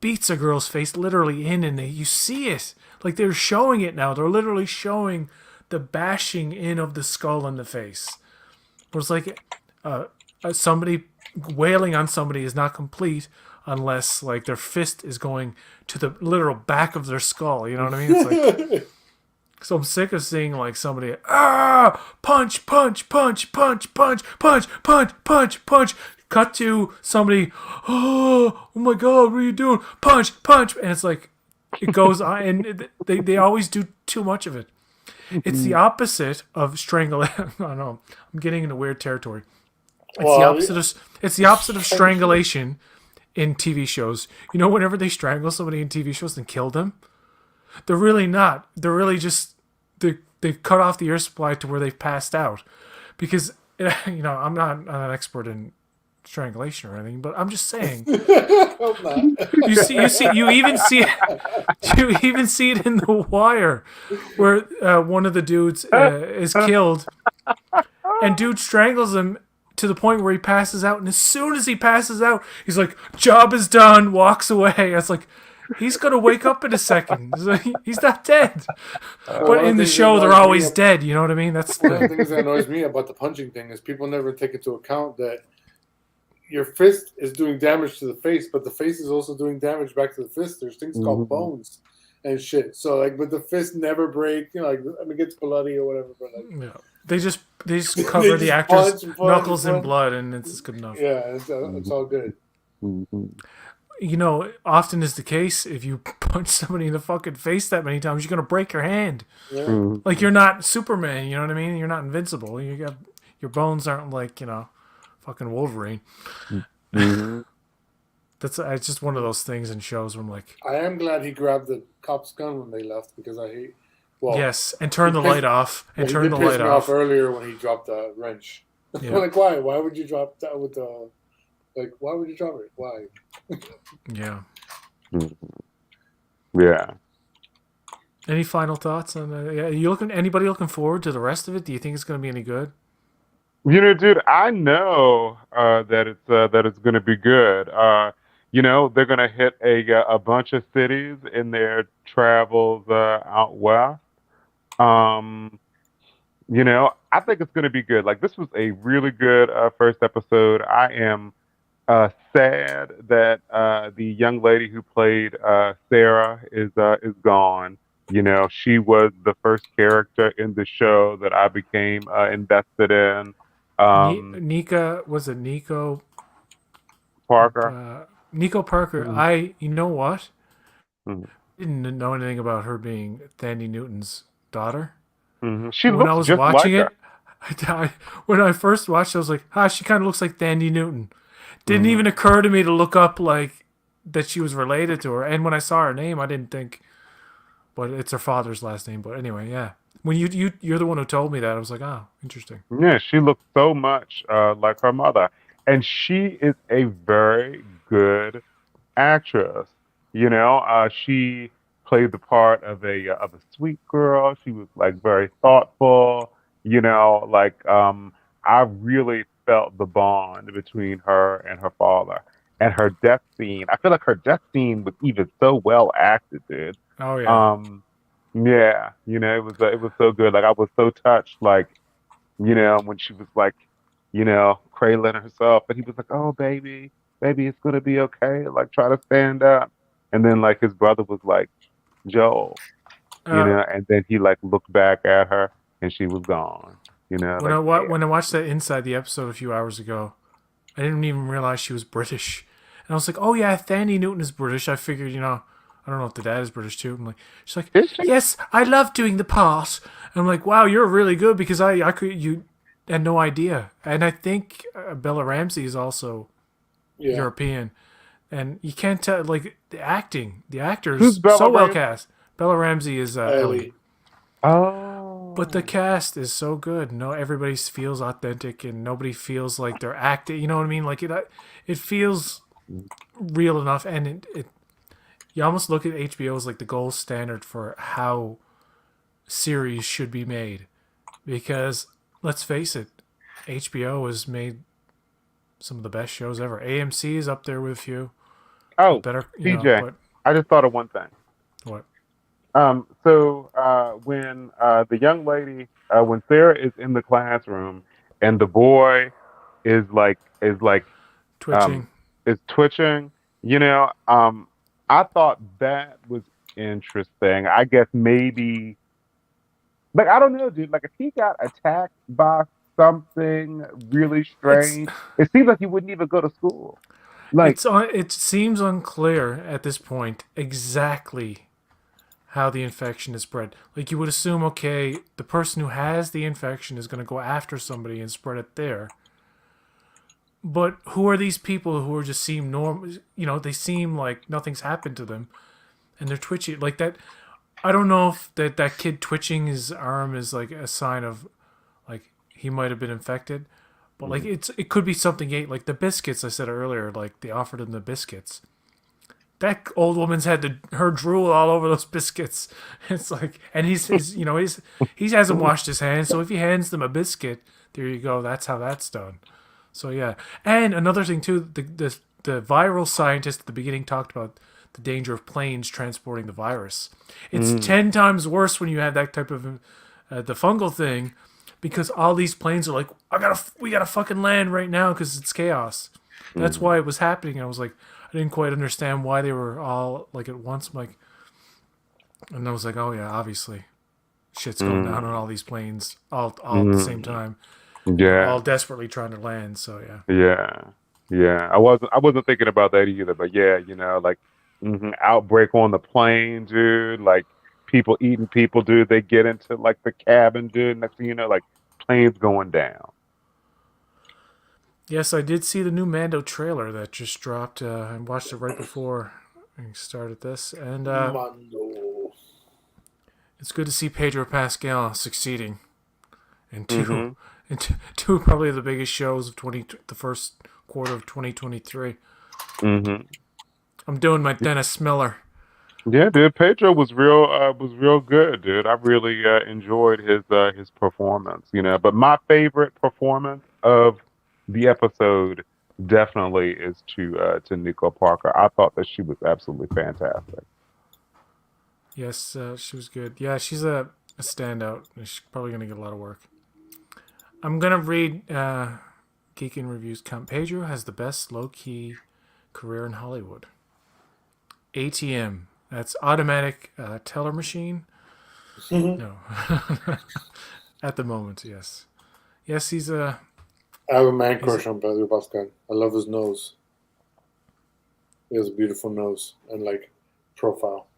beats a girl's face literally in, and you see it. Like, they're showing it now. They're literally showing the bashing in of the skull in the face. Where it's like somebody wailing on somebody is not complete unless like their fist is going to the literal back of their skull. You know what I mean? It's like. So I'm sick of seeing like somebody punch, punch, punch, punch, punch, punch, punch, punch, punch. Cut to somebody, oh my god, what are you doing? Punch, punch, and it's like it goes on, and they always do too much of it. It's the opposite of strangulation. I don't know. I'm getting into weird territory. It's the opposite of strangulation in TV shows. Whenever they strangle somebody in TV shows and kill them, they're really not. They're really just they've cut off the air supply to where they've passed out. Because I'm not an expert in strangulation or anything, but I'm just saying. You even see it in The Wire, where one of the dudes is killed, and dude strangles him to the point where he passes out, and as soon as he passes out, he's like, "Job is done," walks away. I was like, he's gonna wake up in a second. He's not dead. But in the show, they're always dead. You know what I mean? That's one of the things that annoys me about the punching thing is people never take into account that your fist is doing damage to the face, but the face is also doing damage back to the fist. There's things called bones and shit. So like, but the fist never break. You know, like it gets bloody or whatever. But like, yeah. They just cover the actor's knuckles in blood, and it's good enough. Yeah, it's all good. You know, often is the case, if you punch somebody in the fucking face that many times, you're gonna break your hand. Yeah. Like you're not Superman. You know what I mean? You're not invincible. You got your bones aren't like fucking Wolverine. It's just one of those things in shows where I'm like, I am glad he grabbed the cop's gun when they left because I hate. Well, yes, and turn the light off. And turn the light off earlier when he dropped the wrench. Yeah. Like, why? Why would you drop that with the? Like, why would you drop it? Why? Yeah. Yeah. Any final thoughts on that? Yeah, anybody looking forward to the rest of it? Do you think it's going to be any good? You know, dude, I know that it's going to be good. You know, they're going to hit a bunch of cities in their travels out west. You know, I think it's going to be good. Like, this was a really good first episode. I am sad that the young lady who played Sarah is gone. You know, she was the first character in the show that I became invested in. Was it Nico Parker? Nico Parker. Mm-hmm. You know what? Mm-hmm. Didn't know anything about her being Thandie Newton's daughter. Mm-hmm. She when looks I was just watching like it, when I first watched it, I was like, she kind of looks like Thandie Newton. Didn't even occur to me to look up like that she was related to her. And when I saw her name, I didn't think, but it's her father's last name. But anyway, yeah. When you're the one who told me that, I was like, oh, interesting. Yeah, she looks so much like her mother, and she is a very good actress. You know, she played the part of a sweet girl. She was like very thoughtful. You know, like I really felt the bond between her and her father. And her death scene, I feel like her death scene was even so well acted, dude. Oh yeah. Yeah, you know, it was so good. Like I was so touched, like, you know, when she was like, you know, cradling herself, and he was like, "Oh, baby, it's gonna be okay. Like, try to stand up." And then like his brother was like, "Joel," you know, and then he like looked back at her, and she was gone. You know, when I watched that Inside the episode a few hours ago, I didn't even realize she was British, and I was like, "Oh yeah, Thandie Newton is British." I figured, you know. I don't know if the dad is British too. I'm like, she's like, yes, I love doing the part. And I'm like, wow, you're really good because you had no idea. And I think Bella Ramsey is also European, and you can't tell like the actors so well cast. Bella Ramsey is Ellie. Oh, but the cast is so good. No, everybody feels authentic, and nobody feels like they're acting. You know what I mean? Like it feels real enough, and it you almost look at HBO as like the gold standard for how series should be made. Because, let's face it, HBO has made some of the best shows ever. AMC is up there with a few. Oh, better, TJ, I just thought of one thing. What? So when the young lady, when Sarah is in the classroom and the boy is twitching, you know, I thought that was interesting. I guess maybe, like, I don't know, dude. Like, if he got attacked by something really strange, it seems like he wouldn't even go to school. Like, it seems unclear at this point exactly how the infection is spread. Like, you would assume, okay, the person who has the infection is going to go after somebody and spread it there. But who are these people who are just seem normal? You know, they seem like nothing's happened to them, and they're twitchy like that. I don't know if that kid twitching his arm is like a sign of, like, he might have been infected, but like it could be something he ate, like the biscuits I said earlier. Like they offered him the biscuits. That old woman's had her drool all over those biscuits. It's like, and he hasn't washed his hands, so if he hands them a biscuit, there you go. That's how that's done. So yeah, and another thing too, the viral scientist at the beginning talked about the danger of planes transporting the virus. It's Mm, 10 times worse when you have that type of the fungal thing, because all these planes are like, we gotta fucking land right now because it's chaos. That's mm, why it was happening. I was like, I didn't quite understand why they were all like at once. I'm like, and I was like, oh yeah, obviously, shit's going down on mm, all these planes all at the same mm. time. They're Yeah, all desperately trying to land. So yeah. yeah, yeah. I wasn't thinking about that either, but yeah, like outbreak on the plane, dude. Like people eating people, dude. They get into like the cabin, dude. Next thing you know, like planes going down. Yes, I did see the new Mando trailer that just dropped. I watched it right before we started this, and Mando. it's good to see Pedro Pascal succeeding in two, Mm-hmm. in two probably the biggest shows of the first quarter of 2023. Mm-hmm. I'm doing my Dennis Miller. Yeah, dude. Pedro was real good, dude. I really enjoyed his performance, But my favorite performance of the episode definitely is to Nico Parker. I thought that she was absolutely fantastic. Yes, she was good. Yeah, she's a standout. She's probably gonna get a lot of work. I'm gonna read Geek in Reviews. Count Pedro has the best low key career in Hollywood. ATM. That's automatic teller machine. I No, at the moment, yes. Yes, he's a have a man he's crush on Pedro Pascal. I love his nose. He has a beautiful nose and like profile.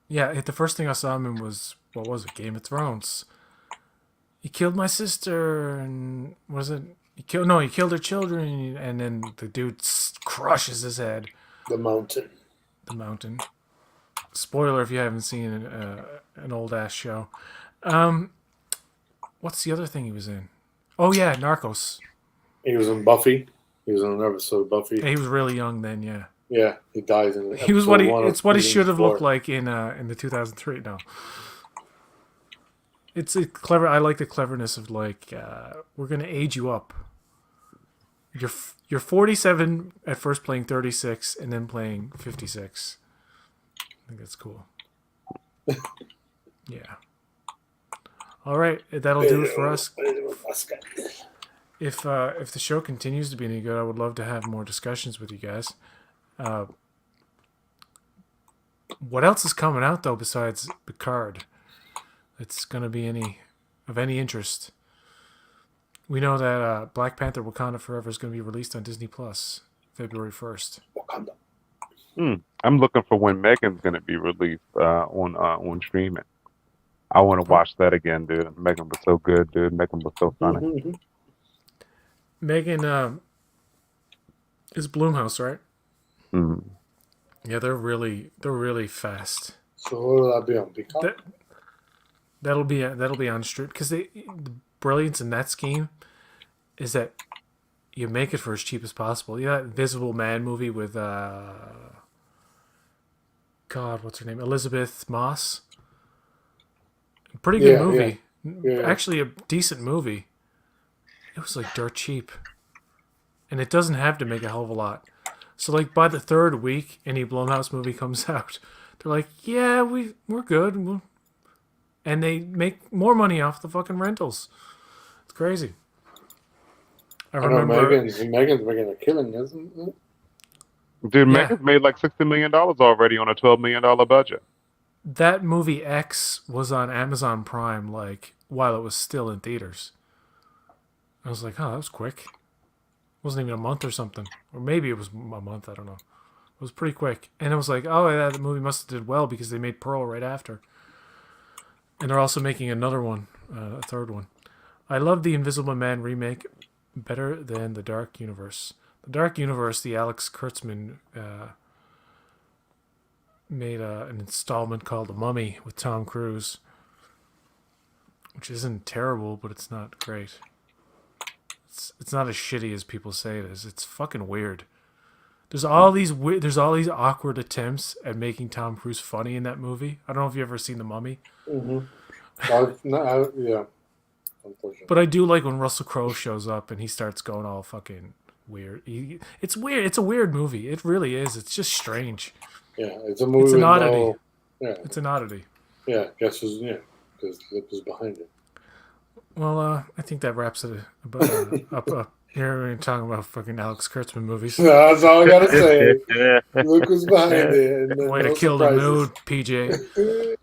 yeah. The first thing I saw him in was, what was it? Game of Thrones. He killed my sister, and was it? He killed her children, and then the dude crushes his head. The mountain. The mountain. Spoiler if you haven't seen an old ass show. Um, what's the other thing he was in? Oh yeah, Narcos. He was in Buffy. He was in an episode of Yeah, Buffy. he was really young then. Yeah, Yeah, he dies in he was what episode he. one of It's what he season should have four. looked like in the 2003. No, it's clever. I like the cleverness of like we're gonna age you up. You're 47 at first, playing 36, and then playing 56. I think that's cool. Yeah. All right, that'll do it for us. Pedro Pascal. If the show continues to be any good, I would love to have more discussions with you guys. Uh, what else is coming out though besides Picard? It's gonna be of any interest. We know that Black Panther: Wakanda Forever is going to be released on Disney Plus February 1st. Wakanda. I'm looking for when Megan's gonna be released on streaming. I want to watch that again, dude. Megan was so good, dude. Megan was so funny. Megan is Bloomhouse, right? Mm. Yeah, they're really fast. So will that be on Peacock? That'll be on stream, because the brilliance in that scheme is that you make it for as cheap as possible. You know that Invisible Man movie with God, what's her name? Elizabeth Moss. Pretty good movie. Yeah. Actually, a decent movie. It was like dirt cheap, and it doesn't have to make a hell of a lot. So like by the third week, any Blumhouse movie comes out, they're like, "Yeah, we're good," and they make more money off the fucking rentals. It's crazy. I I know remember. Megan's making a killing, isn't it? Dude, Yeah, Megan's made like $60 million already on a $12 million budget. that movie X was on Amazon Prime like while it was still in theaters. I was like, "Oh, that was quick." It wasn't even a month or something, or maybe it was a month. I don't know. It was pretty quick, and it was like, "Oh, yeah, the movie must have did well because they made Pearl right after." And they're also making another one, a third one. I love the Invisible Man remake better than the Dark Universe. The Dark Universe, the Alex Kurtzman made an installment called The Mummy with Tom Cruise, which isn't terrible, but it's not great. It's not as shitty as people say it is. It's fucking weird. There's all these awkward attempts at making Tom Cruise funny in that movie. I don't know if you've ever seen The Mummy. Yeah. unfortunately. But I do like when Russell Crowe shows up and he starts going all fucking weird. It's weird. It's a weird movie. It really is. It's just strange. Yeah, it's a movie It's an with oddity. no. Yeah, It's an oddity. yeah. Guess who's because Lip is behind it. Well, I think that wraps it up. Here we're talking about fucking Alex Kurtzman movies. That's all I gotta say. Luke was behind it. And then Way no to kill the surprises. mood, PJ.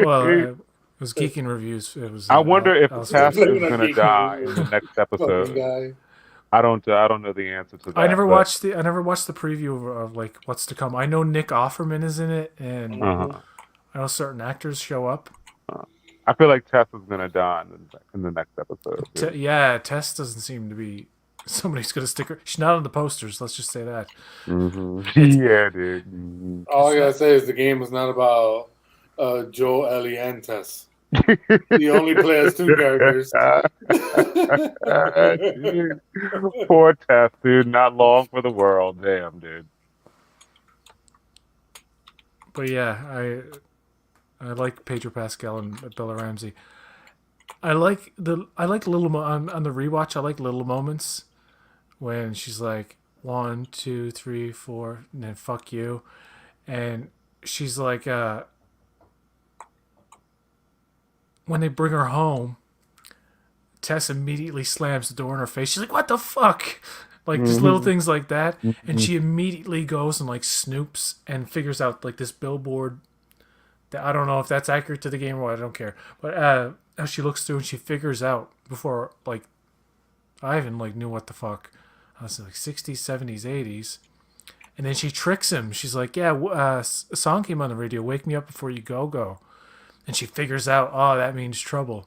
Well, it was Geeking Reviews. It was. I wonder if Alex Tess Kurtzman. is gonna die in the next Fucking episode. guy. I don't know the answer to that. I never but- watched the preview of like what's to come. I know Nick Offerman is in it, and Uh-huh. I know certain actors show up. I feel like Tess is gonna die in the next episode. Yeah, Tess doesn't seem to be somebody's gonna stick her. She's not on the posters. Let's just say that. Yeah, dude. Mhm. All I gotta say is the game was not about Joel, Ellie, and Tess. He only plays two characters. Dude. Poor Tess, dude. Not long for the world. Damn, dude. But yeah, I like Pedro Pascal and Bella Ramsey. I like little on the rewatch. I like little moments when she's like 1, 2, 3, 4, and then fuck you, and she's like when they bring her home, Tess immediately slams the door in her face. She's like, "What the fuck?" Like just little things like that, and she immediately goes and like snoops and figures out like this billboard. That I don't know if that's accurate to the game or what. I don't care. But as she looks through and she figures out before like I even like knew what the fuck. I was like 60s, 70s, 80s. And then she tricks him. She's like, yeah, a song came on the radio, Wake Me Up Before You Go. And she figures out, oh, that means trouble.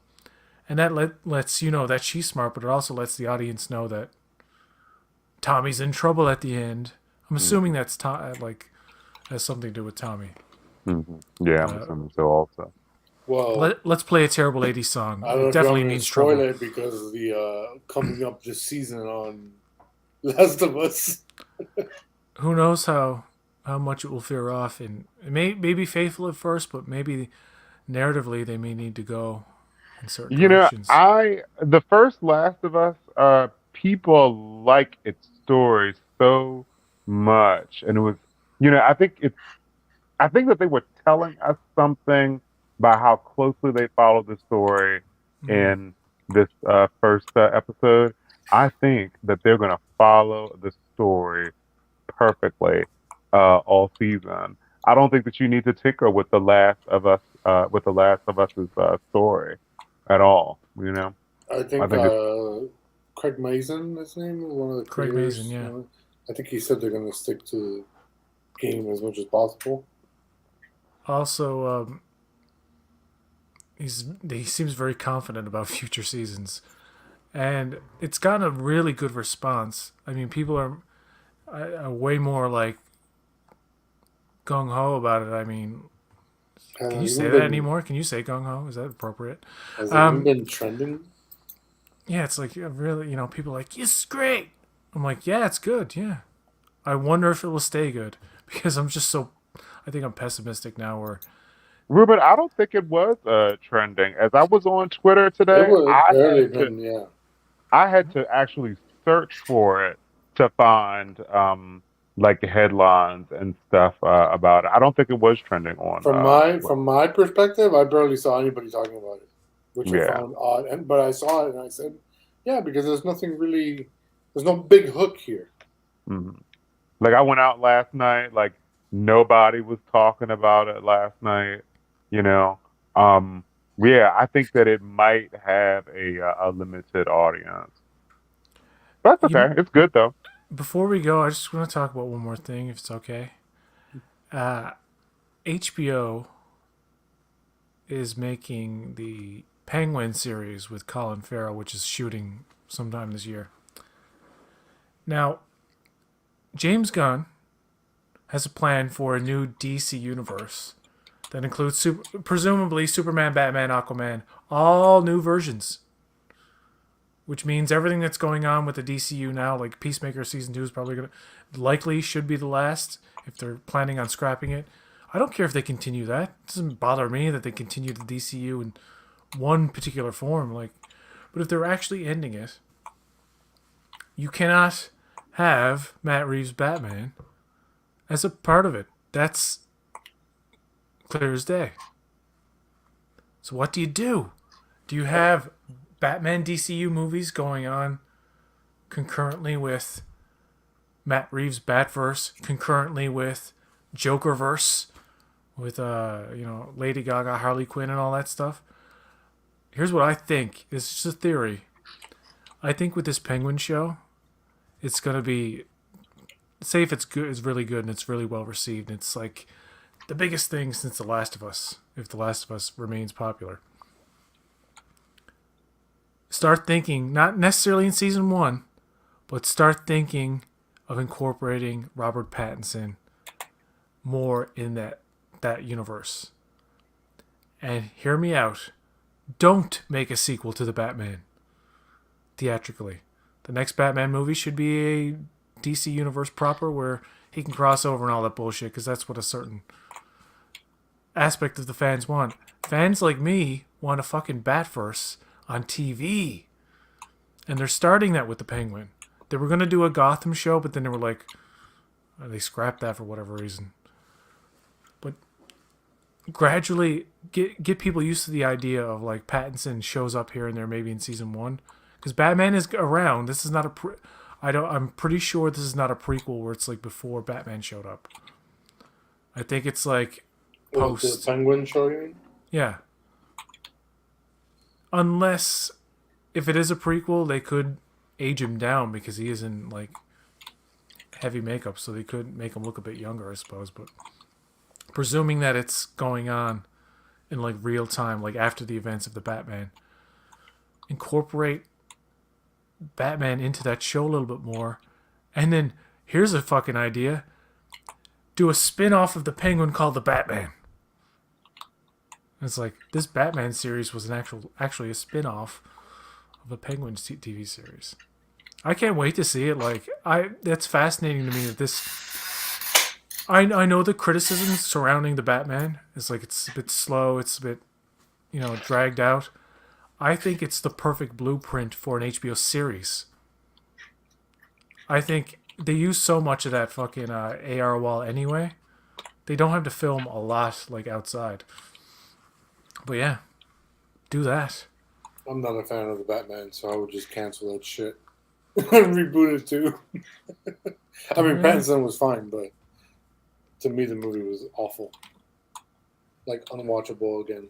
And that lets you know that she's smart, but it also lets the audience know that Tommy's in trouble at the end. I'm assuming that's like has something to do with Tommy. Yeah, I'm assuming so also. Well, Let's play a terrible 80s song. I don't know It if definitely y'all means spoil trouble. it because of the coming up this season on Last of Us. Who knows how much it will veer off, and it may be faithful at first, but maybe narratively they may need to go in certain You know, directions. the first Last of Us, people like its story so much, and it was, I think that they were telling us something by how closely they followed the story in this first episode. I think that they're going to follow the story perfectly all season. I don't think that you need to tinker with the Last of Us story at all. I think Craig Mazin, his name, one of the Craig creators, Mazin, yeah. I think he said they're going to stick to the game as much as possible. Also, he seems very confident about future seasons, and it's gotten a really good response. I mean, people are way more like gung ho about it. I mean, can you say that anymore? Can you say gung ho? Is that appropriate? Has it even been trending? Yeah, it's like really, people are like, "It's great." I'm like, "Yeah, it's good." Yeah, I wonder if it will stay good because I'm just so. I think I'm pessimistic now. Where Ruben, I don't think it was trending. As I was on Twitter today, It would have barely been, yeah. I had to actually search for it to find like headlines and stuff about it. I don't think it was trending on. From my perspective, I barely saw anybody talking about it, which I Yeah. found odd. But I saw it and I said, yeah, because there's nothing really, there's no big hook here. Mhm. Like I went out last night, like nobody was talking about it last night. Yeah, I think that it might have a limited audience. That's okay. It's good though. before we go, I just want to talk about one more thing, if it's okay. HBO is making the Penguin series with Colin Farrell, which is shooting sometime this year. Now, James Gunn has a plan for a new DC universe that includes presumably Superman, Batman, Aquaman, all new versions. Which means everything that's going on with the DCU now, like Peacemaker Season 2 is probably likely should be the last if they're planning on scrapping it. I don't care if they continue that. It doesn't bother me that they continue the DCU and one particular form. Like, but if they're actually ending it, you cannot have Matt Reeves' Batman as a part of it. That's clear as day. So what do you do? Do you have Batman DCU movies going on concurrently with Matt Reeves' Batverse, concurrently with Jokerverse, with Lady Gaga, Harley Quinn, and all that stuff? Here's what I think. It's just a theory. I think with this Penguin show, it's gonna be, say if it's good, it's really good and it's really well received. It's like the biggest thing since The Last of Us, if The Last of Us remains popular. Start thinking, not necessarily in season 1, but start thinking of incorporating Robert Pattinson more in that universe. And hear me out. Don't make a sequel to the Batman theatrically. The next Batman movie should be a DC universe proper where he can cross over and all that bullshit, because that's what a certain aspect of the fans want. Fans like me want a fucking Batverse on TV. And they're starting that with the Penguin. They were going to do a Gotham show, but then they were like, they scrapped that for whatever reason. But gradually get people used to the idea of like Pattinson shows up here and there maybe in season 1. Because Batman is around. This is not I'm pretty sure this is not a prequel where it's like before Batman showed up. I think it's like post. The Penguin show, you mean? Yeah. Unless, if it is a prequel, they could age him down because he is in like heavy makeup, so they could make him look a bit younger, I suppose. But presuming that it's going on in like real time, like after the events of the Batman, incorporate Batman into that show a little bit more. And then here's a fucking idea. Do a spin-off of the Penguin called The Batman. It's like this Batman series was actually a spin-off of the Penguin TV series. I can't wait to see it. Like that's fascinating to me that this. I know the criticisms surrounding the Batman. It's like it's a bit slow. It's a bit, dragged out. I think it's the perfect blueprint for an HBO series. I think they use so much of that fucking AR wall anyway. They don't have to film a lot like outside. But yeah, do that. I'm not a fan of the Batman, so I would just cancel that shit and reboot it too. I mean, Pattinson was fine, but to me, the movie was awful. Like unwatchable again.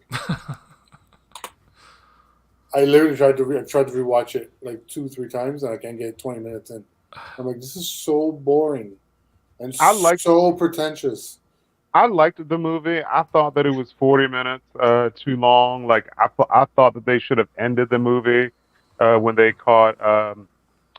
I literally tried to rewatch it like 2-3 times, and I can't get 20 minutes in. I'm like, this is so boring and so pretentious. I liked the movie. I thought that it was 40 minutes too long. Like I thought that they should have ended the movie when they caught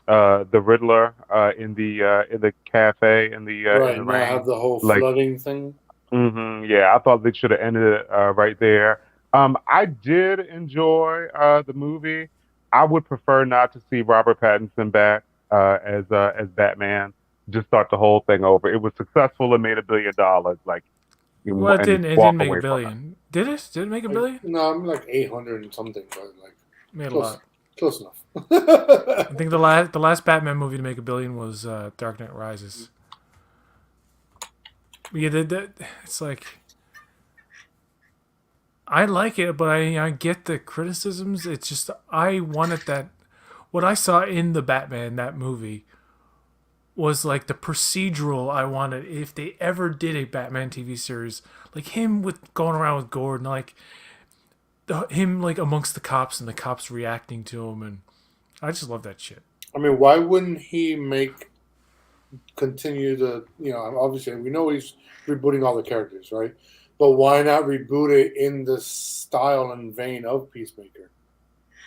the Riddler in the cafe in the right. in the Now I rain. have the whole flooding thing. Yeah, I thought they should have ended it right there. I did enjoy the movie. I would prefer not to see Robert Pattinson back as Batman. Just start the whole thing over. It was successful and made $1 billion. Like, well, it didn't make $1 billion. Did it? Did it make $1 billion? No, I'm like 800 and something, but like made a lot. Close enough. I think the last Batman movie to make $1 billion was Dark Knight Rises. Yeah, it's like I like it, but I get the criticisms. It's just I wanted that. What I saw in the Batman, that movie, was like the procedural I wanted. If they ever did a Batman TV series, like him with going around with Gordon, like him like amongst the cops and the cops reacting to him, and I just love that shit. I mean, why wouldn't he continue to, obviously we know he's rebooting all the characters, right? But why not reboot it in the style and vein of Peacemaker?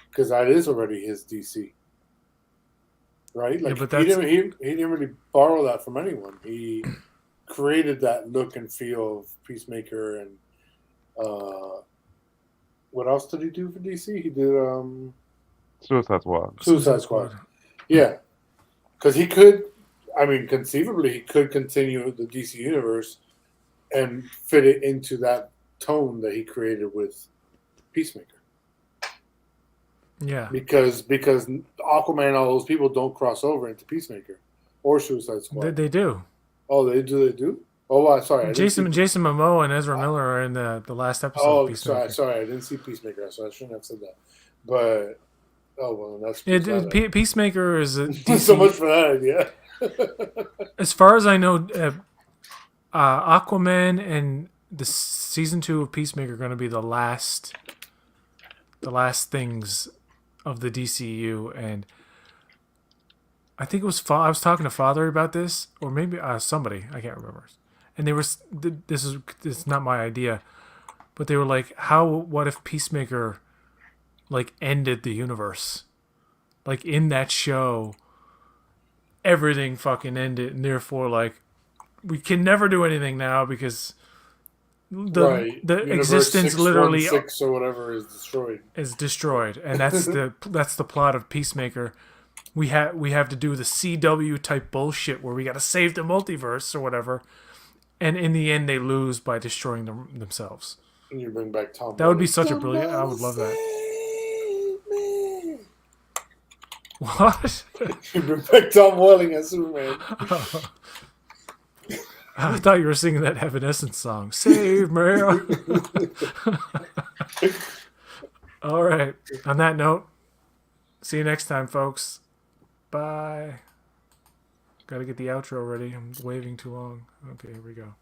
Because that is already his DC, right? Like, yeah, but he didn't really borrow that from anyone. He created that look and feel of Peacemaker, and what else did he do for DC? He did Suicide Squad. Suicide Squad. Yeah, because he could. I mean, conceivably, he could continue the DC universe and fit it into that tone that he created with Peacemaker. Yeah. because Aquaman and all those people don't cross over into Peacemaker or Suicide Squad. They do. Oh, they do. They do. Oh, sorry. I didn't see Jason Momoa and Ezra Miller are in the last episode of Oh, Peacemaker. sorry. I didn't see Peacemaker, so I shouldn't have said that. But that's sad. Peacemaker is a So much for that idea. As far as I know, Aquaman and the season 2 of Peacemaker are going to be the last things of the DCU, and I think it was I was talking to Father about this, or maybe somebody, I can't remember, and they were this is not my idea, but they were like, what if Peacemaker like ended the universe, like in that show everything fucking ended, and therefore like we can never do anything now because the Universe existence literally 616 or whatever is destroyed. And that's the plot of Peacemaker. We have to do the CW type bullshit where we got to save the multiverse or whatever, and in the end they lose by destroying themselves. And you bring back Tom. That would be such a brilliant. I would love that. What? You bring back Tom Welling as Superman. I thought you were singing that Evanescence song. Save me. All right. On that note, see you next time, folks. Bye. Gotta get the outro ready. I'm waving too long. Okay, here we go.